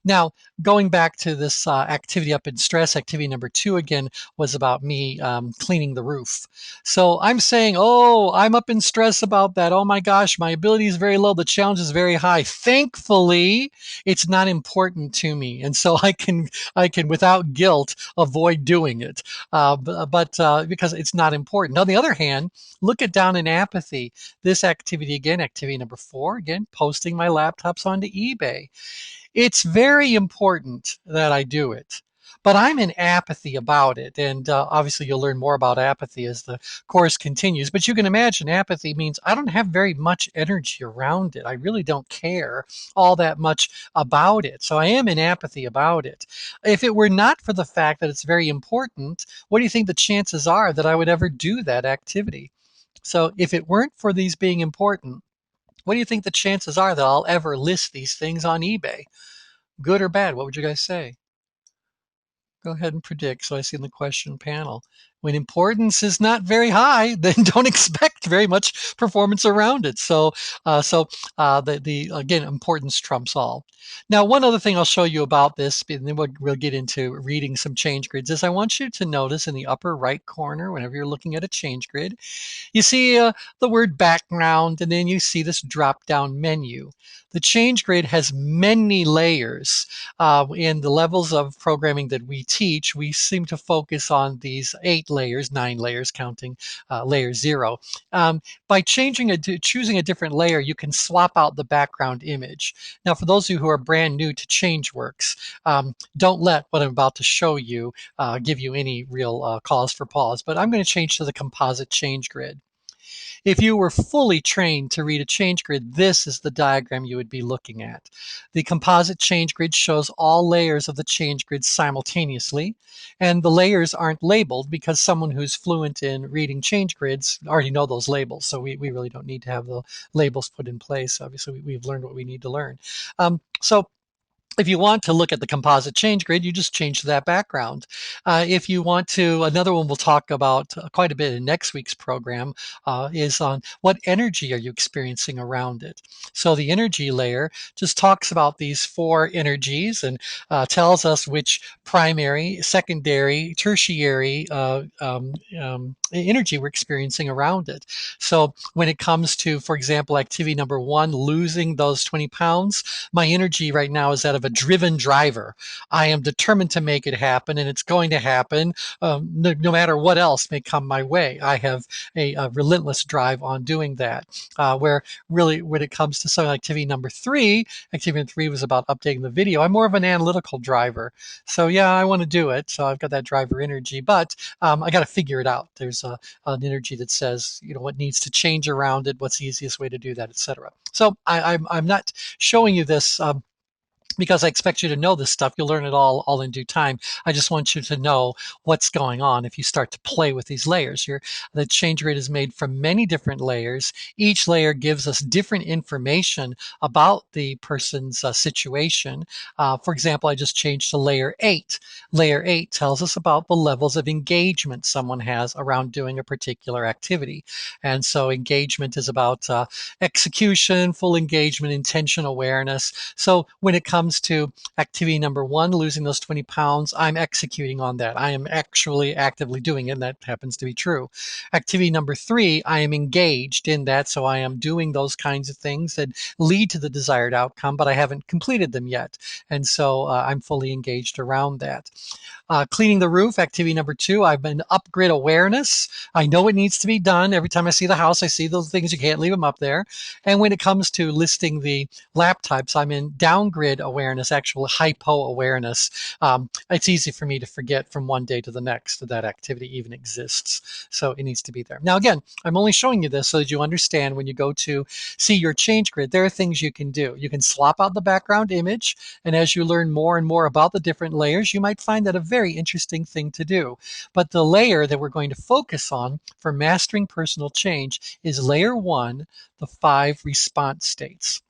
Now, going back to this activity up in stress, activity number 2 again was about me cleaning the roof. So I'm saying, oh, I'm up in stress about that. Oh my gosh, my ability is very low. The challenge is very high. Thankfully, it's not important to me. And so I can without guilt avoid doing it. But because it's not important. On the other hand, look at down in apathy. This activity again, activity number 4, again, posting my laptops onto eBay. It's very important that I do it, but I'm in apathy about it. And obviously, you'll learn more about apathy as the course continues. But you can imagine apathy means I don't have very much energy around it. I really don't care all that much about it. So I am in apathy about it. If it were not for the fact that it's very important, what do you think the chances are that I would ever do that activity? So if it weren't for these being important, What do you think the chances are that I'll ever list these things on eBay? Good or bad? What would you guys say? Go ahead and predict. So I see in the question panel. When importance is not very high, then don't expect very much performance around it. The again, importance trumps all. Now, one other thing I'll show you about this, and then we'll get into reading some change grids, is I want you to notice in the upper right corner, whenever you're looking at a change grid, you see the word background, and then you see this drop-down menu. The ChangeGrid has many layers. In the levels of programming that we teach, we seem to focus on these 8 layers, 9 layers, counting layer 0. By choosing a different layer, you can swap out the background image. Now, for those of you who are brand new to ChangeWorks, don't let what I'm about to show you give you any real cause for pause, but I'm going to change to the composite change grid. If you were fully trained to read a change grid, this is the diagram you would be looking at. The composite change grid shows all layers of the change grid simultaneously, and the layers aren't labeled because someone who's fluent in reading change grids already know those labels, so we really don't need to have the labels put in place. Obviously, we've learned what we need to learn. So if you want to look at the composite change grid, you just change that background. If you want to, another one we'll talk about quite a bit in next week's program is on what energy are you experiencing around it. So the energy layer just talks about these 4 energies and tells us which primary, secondary, tertiary energy we're experiencing around it. So when it comes to, for example, activity number 1, losing those 20 pounds, my energy right now is that of a driven driver. I am determined to make it happen, and it's going to happen no matter what else may come my way. I have a relentless drive on doing that. Where really, when it comes to some activity number 3, activity number 3 was about updating the video. I'm more of an analytical driver. So yeah, I want to do it. So I've got that driver energy, but I got to figure it out. There's an energy that says, what needs to change around it, what's the easiest way to do that, etc. So I'm not showing you this because I expect you to know this stuff. You'll learn it all in due time. I just want you to know what's going on if you start to play with these layers. The change grid is made from many different layers. Each layer gives us different information about the person's situation. For example, I just changed to layer 8. Layer 8 tells us about the levels of engagement someone has around doing a particular activity. And so engagement is about execution, full engagement, intention awareness. So when it comes to activity number 1, losing those 20 pounds, I'm executing on that. I am actually actively doing it, and that happens to be true. Activity number 3, I am engaged in that, so I am doing those kinds of things that lead to the desired outcome, but I haven't completed them yet. And so I'm fully engaged around that. Cleaning the roof, activity number 2, I've been up-grid awareness. I know it needs to be done. Every time I see the house, I see those things. You can't leave them up there. And when it comes to listing the lap types, I'm in down-grid awareness, actual hypo awareness. It's easy for me to forget from one day to the next that that activity even exists. So it needs to be there. Now, again, I'm only showing you this so that you understand when you go to see your change grid, there are things you can do. You can swap out the background image, and as you learn more and more about the different layers, you might find that a very interesting thing to do. But the layer that we're going to focus on for mastering personal change is layer 1, the 5 response states.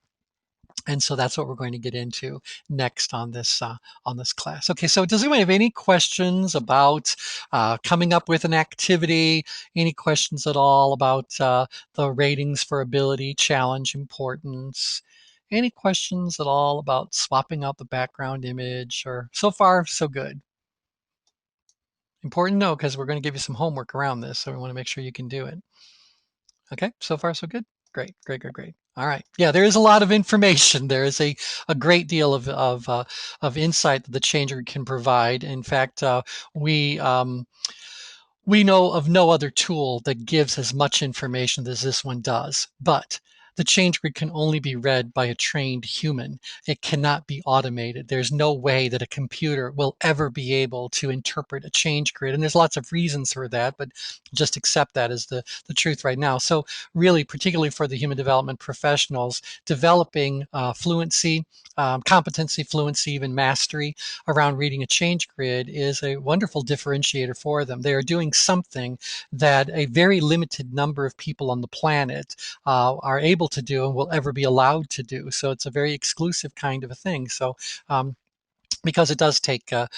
And so that's what we're going to get into next on this class. Okay, so does anyone have any questions about coming up with an activity? Any questions at all about the ratings for ability, challenge, importance? Any questions at all about swapping out the background image? Or so far, so good. Important? No, because we're going to give you some homework around this, so we want to make sure you can do it. Okay, so far so good. Great, great, great, great. All right. Yeah, there is a lot of information. There is a great deal of insight that the changer can provide. In fact, we know of no other tool that gives as much information as this one does, but the change grid can only be read by a trained human. It cannot be automated. There's no way that a computer will ever be able to interpret a change grid. And there's lots of reasons for that, but just accept that as the truth right now. So really, particularly for the human development professionals, developing fluency, competency, fluency, even mastery around reading a change grid is a wonderful differentiator for them. They are doing something that a very limited number of people on the planet are able able to do and will ever be allowed to do. So it's a very exclusive kind of a thing. So um, because it does take a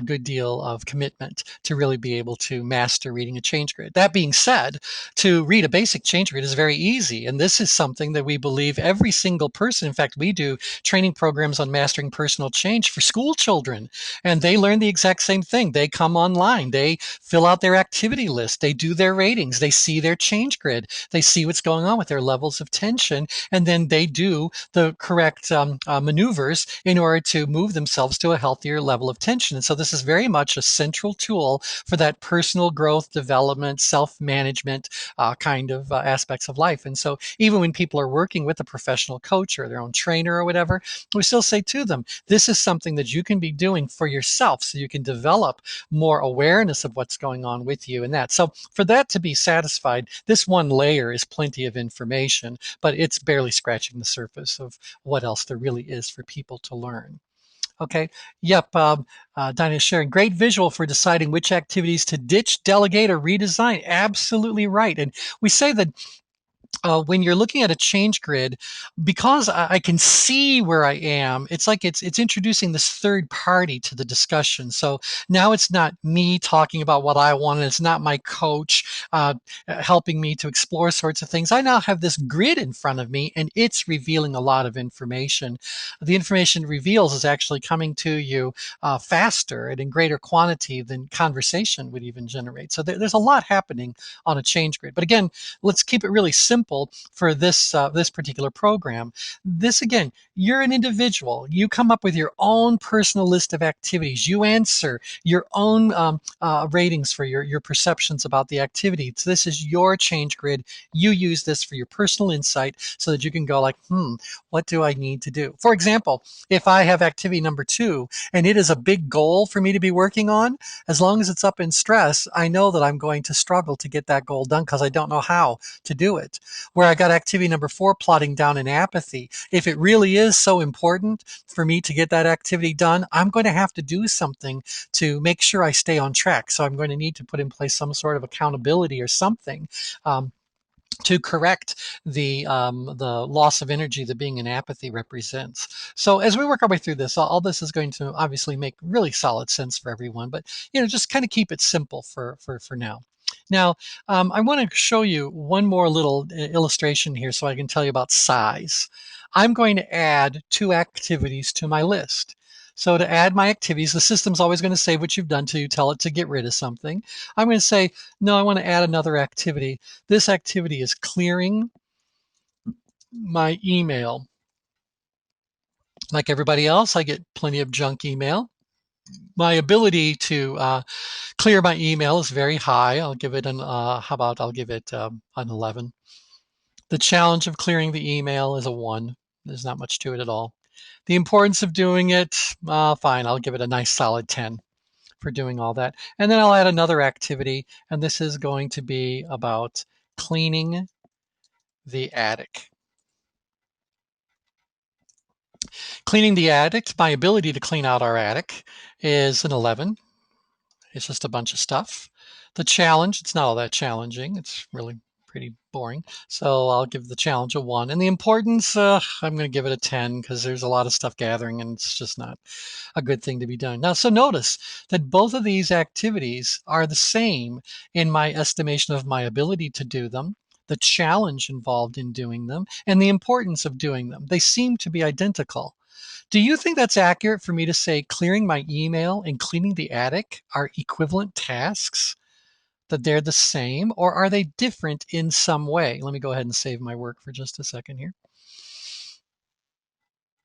good deal of commitment to really be able to master reading a change grid. That being said, to read a basic change grid is very easy. And this is something that we believe every single person, in fact, we do training programs on mastering personal change for school children, and they learn the exact same thing. They come online, they fill out their activity list, they do their ratings, they see their change grid, they see what's going on with their levels of tension, and then they do the correct maneuvers in order to move themselves to a healthier level of tension. And so this is very much a central tool for that personal growth, development, self-management kind of aspects of life. And so even when people are working with a professional coach or their own trainer or whatever, we still say to them, this is something that you can be doing for yourself so you can develop more awareness of what's going on with you and that. So for that to be satisfied, this one layer is plenty of information, but it's barely scratching the surface of what else there really is for people to learn. Okay. Yep. Dinah is sharing great visual for deciding which activities to ditch, delegate, or redesign. Absolutely right. And we say that when you're looking at a change grid, because I can see where I am, it's like it's introducing this third party to the discussion. So now it's not me talking about what I want, and it's not my coach helping me to explore sorts of things. I now have this grid in front of me, and it's revealing a lot of information. The information it reveals is actually coming to you faster and in greater quantity than conversation would even generate. So there's a lot happening on a change grid. But again, let's keep it really simple for this particular program. This again, you're an individual. You come up with your own personal list of activities. You answer your own ratings for your perceptions about the activity. So this is your change grid. You use this for your personal insight so that you can go like, what do I need to do? For example, if I have activity number 2 and it is a big goal for me to be working on, as long as it's up in stress, I know that I'm going to struggle to get that goal done because I don't know how to do it. Where I got activity number 4 plotting down in apathy. If it really is so important for me to get that activity done, I'm going to have to do something to make sure I stay on track. So I'm going to need to put in place some sort of accountability or something. To correct the loss of energy that being in apathy represents. So as we work our way through this, all this is going to obviously make really solid sense for everyone, but just kind of keep it simple for now. Now, I want to show you one more little illustration here so I can tell you about size. I'm going to add 2 activities to my list. So to add my activities, the system's always going to say what you've done till you tell it to get rid of something. I'm going to say, no, I want to add another activity. This activity is clearing my email. Like everybody else, I get plenty of junk email. My ability to clear my email is very high. I'll give it I'll give it an 11. The challenge of clearing the email is a 1. There's not much to it at all. The importance of doing it, fine, I'll give it a nice solid 10 for doing all that. And then I'll add another activity, and this is going to be about cleaning the attic. Cleaning the attic, my ability to clean out our attic is an 11. It's just a bunch of stuff. The challenge, it's not all that challenging. It's really pretty boring. So I'll give the challenge a 1. And the importance, I'm going to give it a 10 because there's a lot of stuff gathering and it's just not a good thing to be done. Now, so notice that both of these activities are the same in my estimation of my ability to do them, the challenge involved in doing them, and the importance of doing them. They seem to be identical. Do you think that's accurate for me to say clearing my email and cleaning the attic are equivalent tasks? That they're the same, or are they different in some way? Let me go ahead and save my work for just a second here.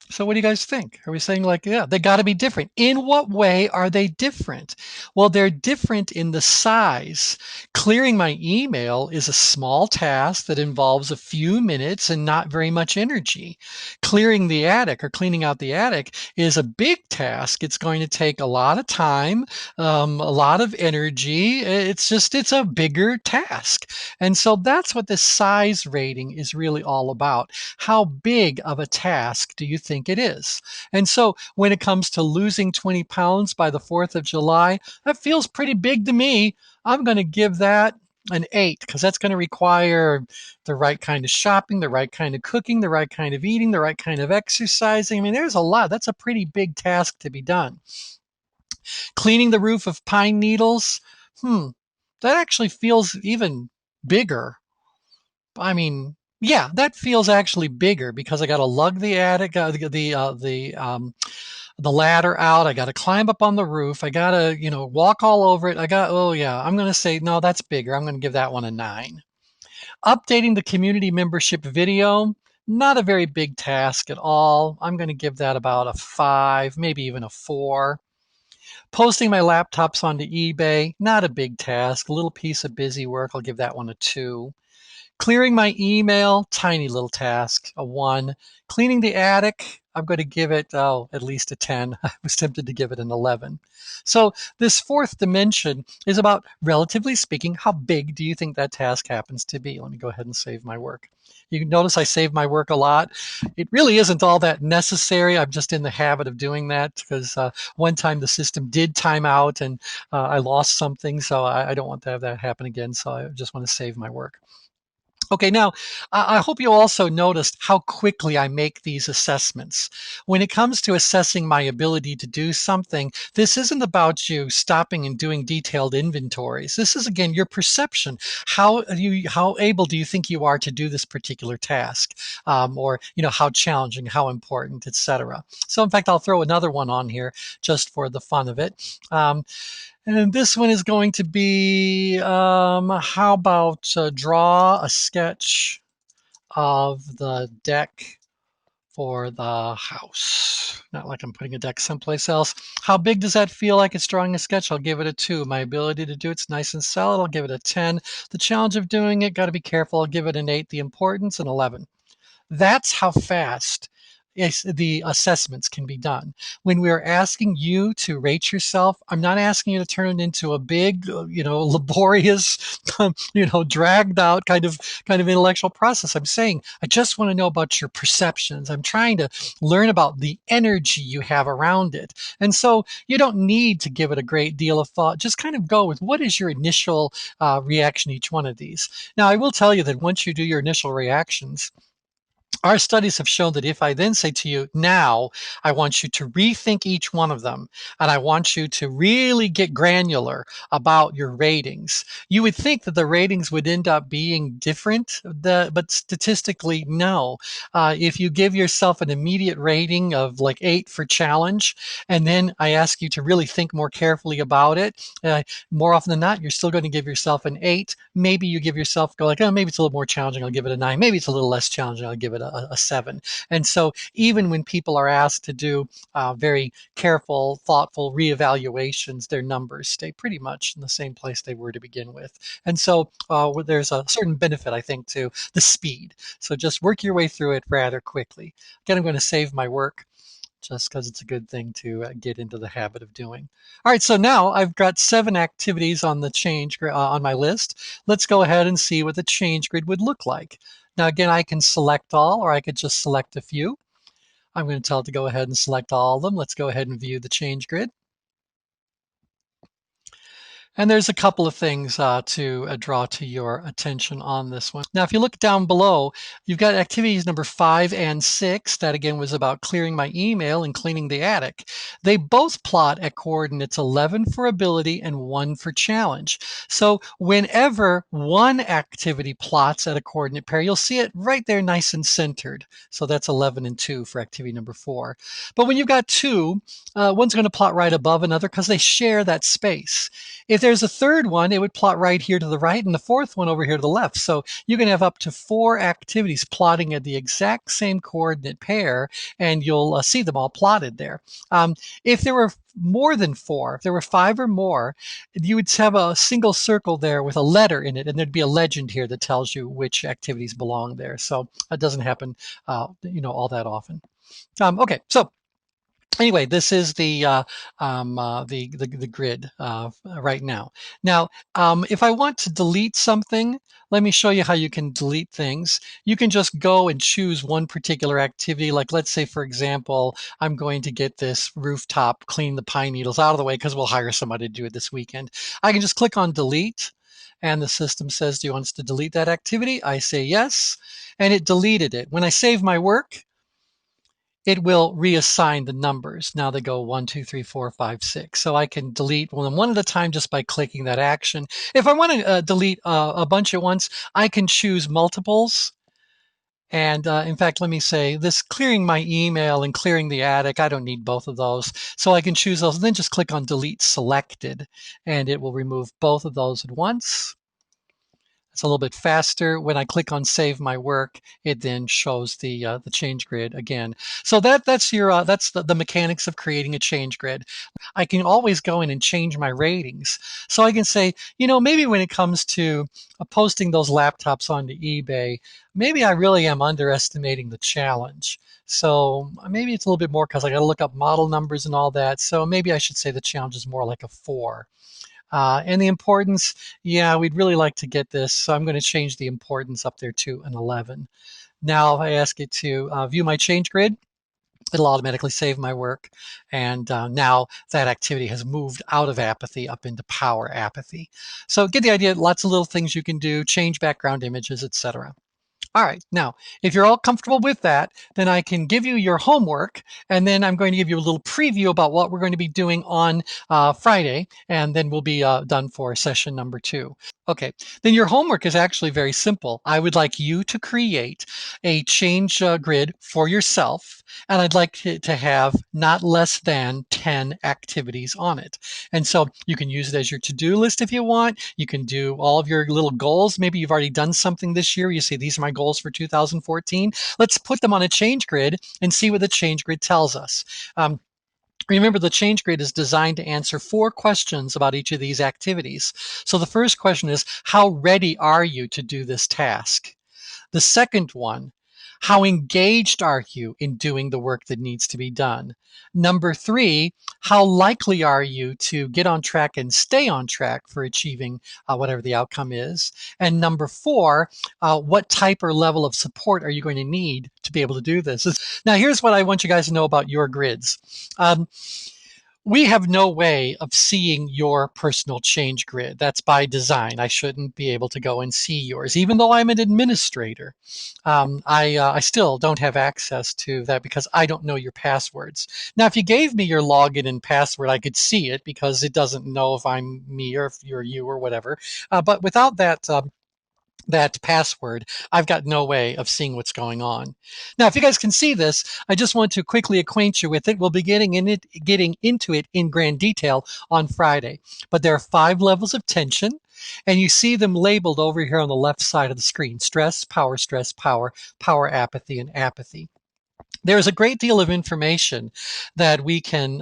So what do you guys think? Are we saying like, yeah, they got to be different? In what way are they different? Well, they're different in the size. Clearing my email is a small task that involves a few minutes and not very much energy. Clearing the attic or cleaning out the attic is a big task. It's going to take a lot of time, a lot of energy. It's a bigger task. And so that's what the size rating is really all about. How big of a task do you think it is? And so when it comes to losing 20 pounds by the 4th of July, that feels pretty big to me. I'm going to give that an 8, because that's going to require the right kind of shopping, the right kind of cooking, the right kind of eating, the right kind of exercising. I mean, there's a lot. That's a pretty big task to be done. Cleaning the roof of pine needles, that actually feels even bigger. I mean, yeah, that feels actually bigger because I got to lug the attic, the ladder out. I got to climb up on the roof. I got to, walk all over it. Oh yeah, I'm going to say, no, that's bigger. I'm going to give that one a 9. Updating the community membership video, not a very big task at all. I'm going to give that about a 5, maybe even a 4. Posting my laptops onto eBay, not a big task, a little piece of busy work. I'll give that one a 2. Clearing my email, tiny little task, a 1. Cleaning the attic, I'm going to give it, at least a 10. I was tempted to give it an 11. So this fourth dimension is about, relatively speaking, how big do you think that task happens to be? Let me go ahead and save my work. You can notice I save my work a lot. It really isn't all that necessary. I'm just in the habit of doing that because one time the system did time out and I lost something. So I don't want to have that happen again. So I just want to save my work. Okay, now I hope you also noticed how quickly I make these assessments. When it comes to assessing my ability to do something, this isn't about you stopping and doing detailed inventories. This is, again, your perception. How able do you think you are to do this particular task, or how challenging, how important, etc. So, in fact, I'll throw another one on here just for the fun of it. And this one is going to be, how about draw a sketch of the deck for the house? Not like I'm putting a deck someplace else. How big does that feel like it's drawing a sketch? I'll give it a 2. My ability to do it's nice and solid. I'll give it a 10. The challenge of doing it, got to be careful. I'll give it an 8. The importance, an 11. That's how fast the assessments can be done. When we're asking you to rate yourself, I'm not asking you to turn it into a big, laborious, dragged out kind of intellectual process. I'm saying I just want to know about your perceptions. I'm trying to learn about the energy you have around it. And so you don't need to give it a great deal of thought. Just kind of go with what is your initial reaction to each one of these. Now, I will tell you that once you do your initial reactions, our studies have shown that if I then say to you, now I want you to rethink each one of them, and I want you to really get granular about your ratings, you would think that the ratings would end up being different, but statistically, no. If you give yourself an immediate rating of like 8 for challenge, and then I ask you to really think more carefully about it, more often than not, you're still going to give yourself an 8. Maybe you give yourself, go like, oh, maybe it's a little more challenging, I'll give it a 9. Maybe it's a little less challenging, I'll give it a 7. And so even when people are asked to do very careful, thoughtful reevaluations, their numbers stay pretty much in the same place they were to begin with. And so there's a certain benefit, I think, to the speed. So just work your way through it rather quickly. Again, I'm going to save my work just because it's a good thing to get into the habit of doing. All right, so now I've got 7 activities on the on my list. Let's go ahead and see what the change grid would look like. Now, again, I can select all, or I could just select a few. I'm going to tell it to go ahead and select all of them. Let's go ahead and view the change grid. And there's a couple of things to draw to your attention on this one. Now, if you look down below, you've got activities number 5 and 6. That again was about clearing my email and cleaning the attic. They both plot at coordinates 11 for ability and 1 for challenge. So whenever one activity plots at a coordinate pair, you'll see it right there nice and centered. So that's 11 and 2 for activity number 4. But when you've got 2, one's going to plot right above another because they share that space. If there's a third one, it would plot right here to the right and the fourth one over here to the left. So you can have up to 4 activities plotting at the exact same coordinate pair, and you'll see them all plotted there. If there were more than 4, if there were 5 or more, you would have a single circle there with a letter in it, and there'd be a legend here that tells you which activities belong there. So that doesn't happen, all that often. Okay, so anyway, this is the grid right now. Now, if I want to delete something, let me show you how you can delete things. You can just go and choose one particular activity. Like, let's say, for example, I'm going to get this rooftop, clean the pine needles out of the way because we'll hire somebody to do it this weekend. I can just click on delete. and the system says, do you want us to delete that activity? I say yes, and it deleted it. When I save my work, it will reassign the numbers. Now they go 1, 2, 3, 4, 5, 6. So I can delete one at a time just by clicking that action. If I want to delete a bunch at once, I can choose multiples. And in fact, let me say this: clearing my email and clearing the attic, I don't need both of those. So I can choose those and then just click on delete selected, and it will remove both of those at once. It's a little bit faster. When I click on Save My Work, it then shows the change grid again. So that's the mechanics of creating a change grid. I can always go in and change my ratings. So I can say, maybe when it comes to posting those laptops onto eBay, maybe I really am underestimating the challenge. So maybe it's a little bit more because I got to look up model numbers and all that. So maybe I should say the challenge is more like a 4. And the importance, yeah, we'd really like to get this. So I'm going to change the importance up there to an 11. Now, if I ask it to view my change grid, it'll automatically save my work. And now that activity has moved out of apathy up into power apathy. So get the idea, lots of little things you can do, change background images, etc. All right, now, if you're all comfortable with that, then I can give you your homework, and then I'm going to give you a little preview about what we're going to be doing on Friday, and then we'll be done for session number 2. Okay, then your homework is actually very simple. I would like you to create a change grid for yourself, and I'd like to have not less than 10 activities on it. And so you can use it as your to-do list if you want. You can do all of your little goals. Maybe you've already done something this year. You say, these are my goals for 2014. Let's put them on a change grid and see what the change grid tells us. Remember, the change grid is designed to answer 4 questions about each of these activities. So the first question is, how ready are you to do this task? The second one, how engaged are you in doing the work that needs to be done? Number 3, how likely are you to get on track and stay on track for achieving whatever the outcome is? And number 4, what type or level of support are you going to need to be able to do this? Now, here's what I want you guys to know about your grids. We have no way of seeing your personal change grid. That's by design. I shouldn't be able to go and see yours, even though I'm an administrator. I still don't have access to that because I don't know your passwords. Now, if you gave me your login and password, I could see it because it doesn't know if I'm me or if you're you or whatever. But without that password, I've got no way of seeing what's going on. Now, if you guys can see this, I just want to quickly acquaint you with it. We'll be getting into it in grand detail on Friday. But there are 5 levels of tension, and you see them labeled over here on the left side of the screen: stress, power, power apathy, and apathy. There's a great deal of information that we can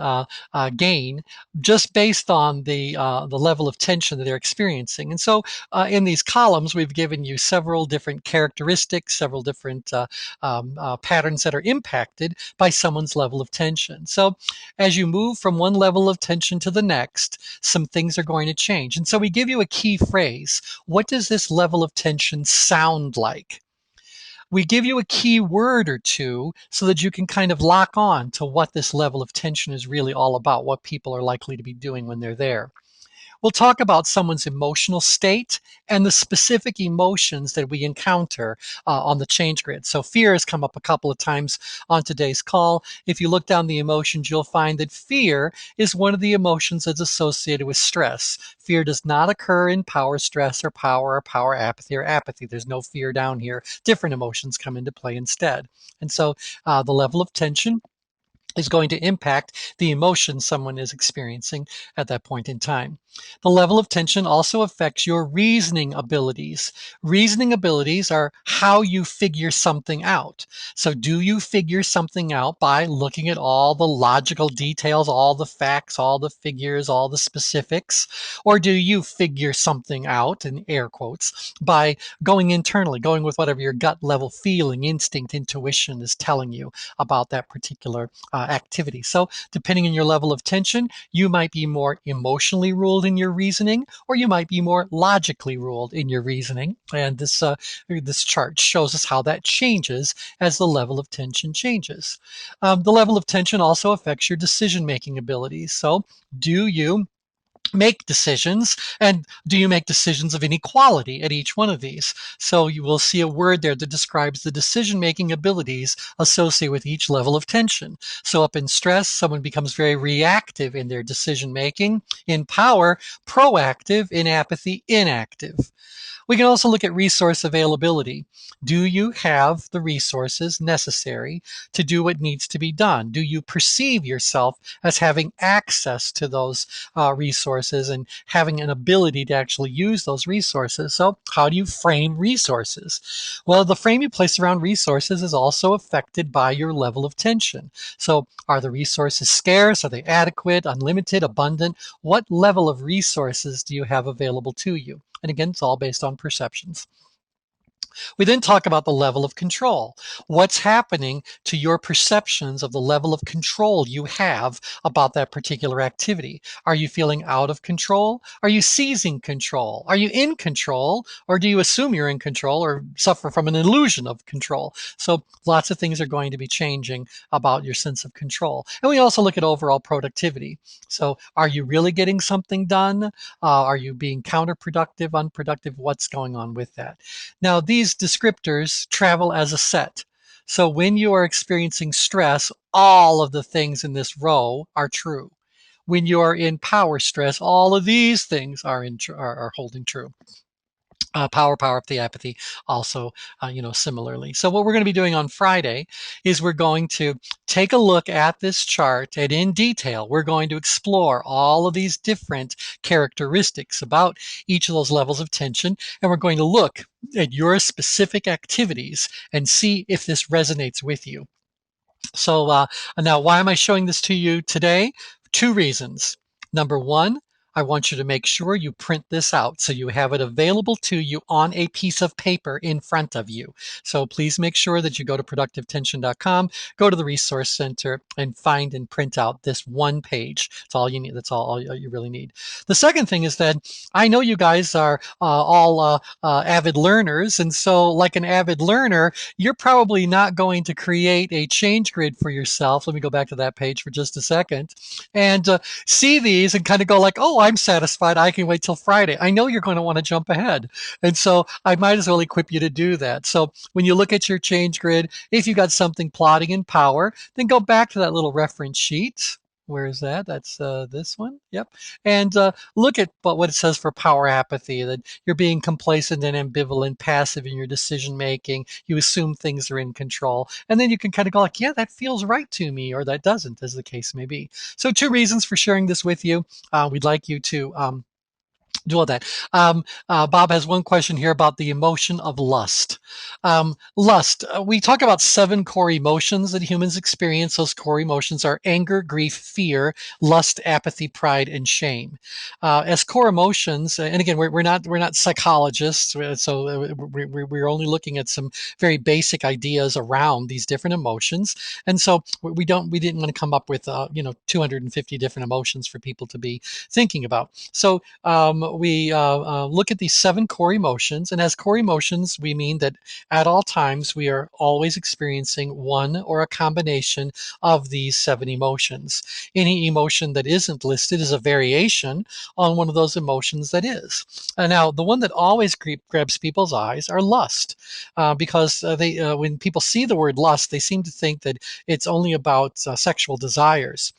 gain just based on the level of tension that they're experiencing. And so in these columns, we've given you several different characteristics, several different patterns that are impacted by someone's level of tension. So as you move from one level of tension to the next, some things are going to change. And so we give you a key phrase. What does this level of tension sound like? We give you a key word or two so that you can kind of lock on to what this level of tension is really all about, what people are likely to be doing when they're there. We'll talk about someone's emotional state and the specific emotions that we encounter on the change grid. So fear has come up a couple of times on today's call. If you look down the emotions, you'll find that fear is one of the emotions that's associated with stress. Fear does not occur in power stress or power apathy or apathy. There's no fear down here. Different emotions come into play instead. And so the level of tension is going to impact the emotion someone is experiencing at that point in time. The level of tension also affects your reasoning abilities. Reasoning abilities are how you figure something out. So do you figure something out by looking at all the logical details, all the facts, all the figures, all the specifics? Or do you figure something out, in air quotes, by going internally, going with whatever your gut level feeling, instinct, intuition is telling you about that particular activity? So depending on your level of tension, you might be more emotionally ruled in your reasoning, or you might be more logically ruled in your reasoning. And this chart shows us how that changes as the level of tension changes. The level of tension also affects your decision-making abilities. So do you make decisions, and do you make decisions of inequality at each one of these? So you will see a word there that describes the decision-making abilities associated with each level of tension. So up in stress, someone becomes very reactive in their decision-making. In power, proactive. In apathy, inactive. We can also look at resource availability. Do you have the resources necessary to do what needs to be done? Do you perceive yourself as having access to those resources and having an ability to actually use those resources? So, how do you frame resources? Well, the frame you place around resources is also affected by your level of tension. So, are the resources scarce? Are they adequate, unlimited, abundant? What level of resources do you have available to you? And again, it's all based on perceptions. We then talk about the level of control. What's happening to your perceptions of the level of control you have about that particular activity? Are you feeling out of control? Are you seizing control? Are you in control? Or do you assume you're in control or suffer from an illusion of control? So lots of things are going to be changing about your sense of control. And we also look at overall productivity. So are you really getting something done? Are you being counterproductive, unproductive? What's going on with that? Now, these descriptors travel as a set. So when you are experiencing stress, all of the things in this row are true. When you are in power stress, all of these things are holding true. Power up the apathy also, similarly. So what we're going to be doing on Friday is we're going to take a look at this chart, and in detail, we're going to explore all of these different characteristics about each of those levels of tension. And we're going to look at your specific activities and see if this resonates with you. So now, why am I showing this to you today? Two reasons. Number one, I want you to make sure you print this out so you have it available to you on a piece of paper in front of you. So please make sure that you go to productivetension.com, go to the Resource Center, and find and print out this one page. That's all you need. That's all you really need. The second thing is that I know you guys are all avid learners, and so like an avid learner, you're probably not going to create a change grid for yourself. Let me go back to that page for just a second and see these and kind of go like, oh, I'm satisfied. I can wait till Friday. I know you're going to want to jump ahead. And so I might as well equip you to do that. So when you look at your change grid, if you got something plotting in power, then go back to that little reference sheet. Where is that? That's this one. Yep. And look at what it says for power apathy, that you're being complacent and ambivalent, passive in your decision making. You assume things are in control. And then you can kind of go like, yeah, that feels right to me, or that doesn't, as the case may be. So two reasons for sharing this with you. We'd like you to do all that. Bob has one question here about the emotion of lust. Lust, we talk about 7 core emotions that humans experience. Those core emotions are anger, grief, fear, lust, apathy, pride, and shame. As core emotions, and again, we're not psychologists, so we're only looking at some very basic ideas around these different emotions. And so we didn't want to come up with 250 different emotions for people to be thinking about. So we look at these 7 core emotions, and as core emotions, we mean that at all times we are always experiencing one or a combination of these 7 emotions. Any emotion that isn't listed is a variation on one of those emotions that is. Now, the one that always grabs people's eyes are lust, because when people see the word lust, they seem to think that it's only about sexual desires.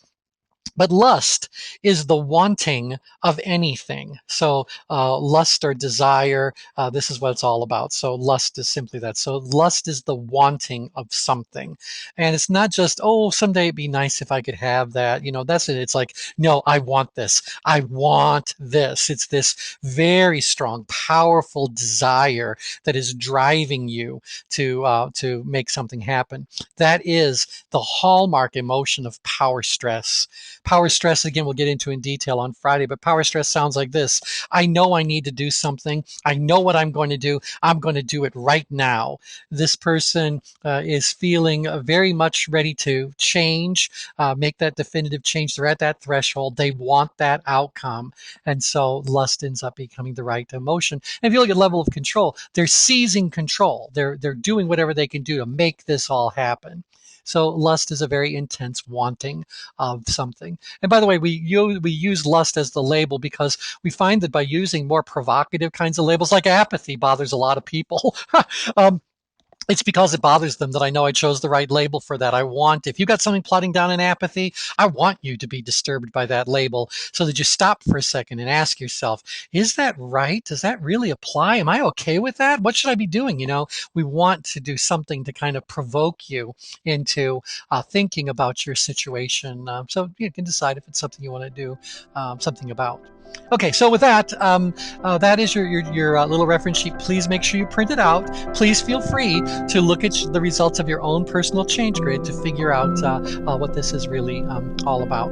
But lust is the wanting of anything. So lust or desire, this is what it's all about. So lust is simply that. So lust is the wanting of something. And it's not just, oh, someday it'd be nice if I could have that. That's it. It's like, no, I want this. I want this. It's this very strong, powerful desire that is driving you to make something happen. That is the hallmark emotion of power stress. Power stress, again, we'll get into in detail on Friday, but power stress sounds like this. I know I need to do something. I know what I'm going to do. I'm going to do it right now. This person is feeling very much ready to change, make that definitive change. They're at that threshold. They want that outcome. And so lust ends up becoming the right emotion. And if you look at level of control, they're seizing control. They're doing whatever they can do to make this all happen. So lust is a very intense wanting of something. And by the way, we use lust as the label because we find that by using more provocative kinds of labels, like apathy bothers a lot of people. um, it's because it bothers them that I know I chose the right label for that. If you got something plotting down in apathy, I want you to be disturbed by that label so that you stop for a second and ask yourself, is that right? Does that really apply? Am I okay with that? What should I be doing? We want to do something to kind of provoke you into thinking about your situation. So you can decide if it's something you want to do something about. Okay, so with that, that is your little reference sheet. Please make sure you print it out. Please feel free to look at the results of your own personal change grid to figure out what this is really all about.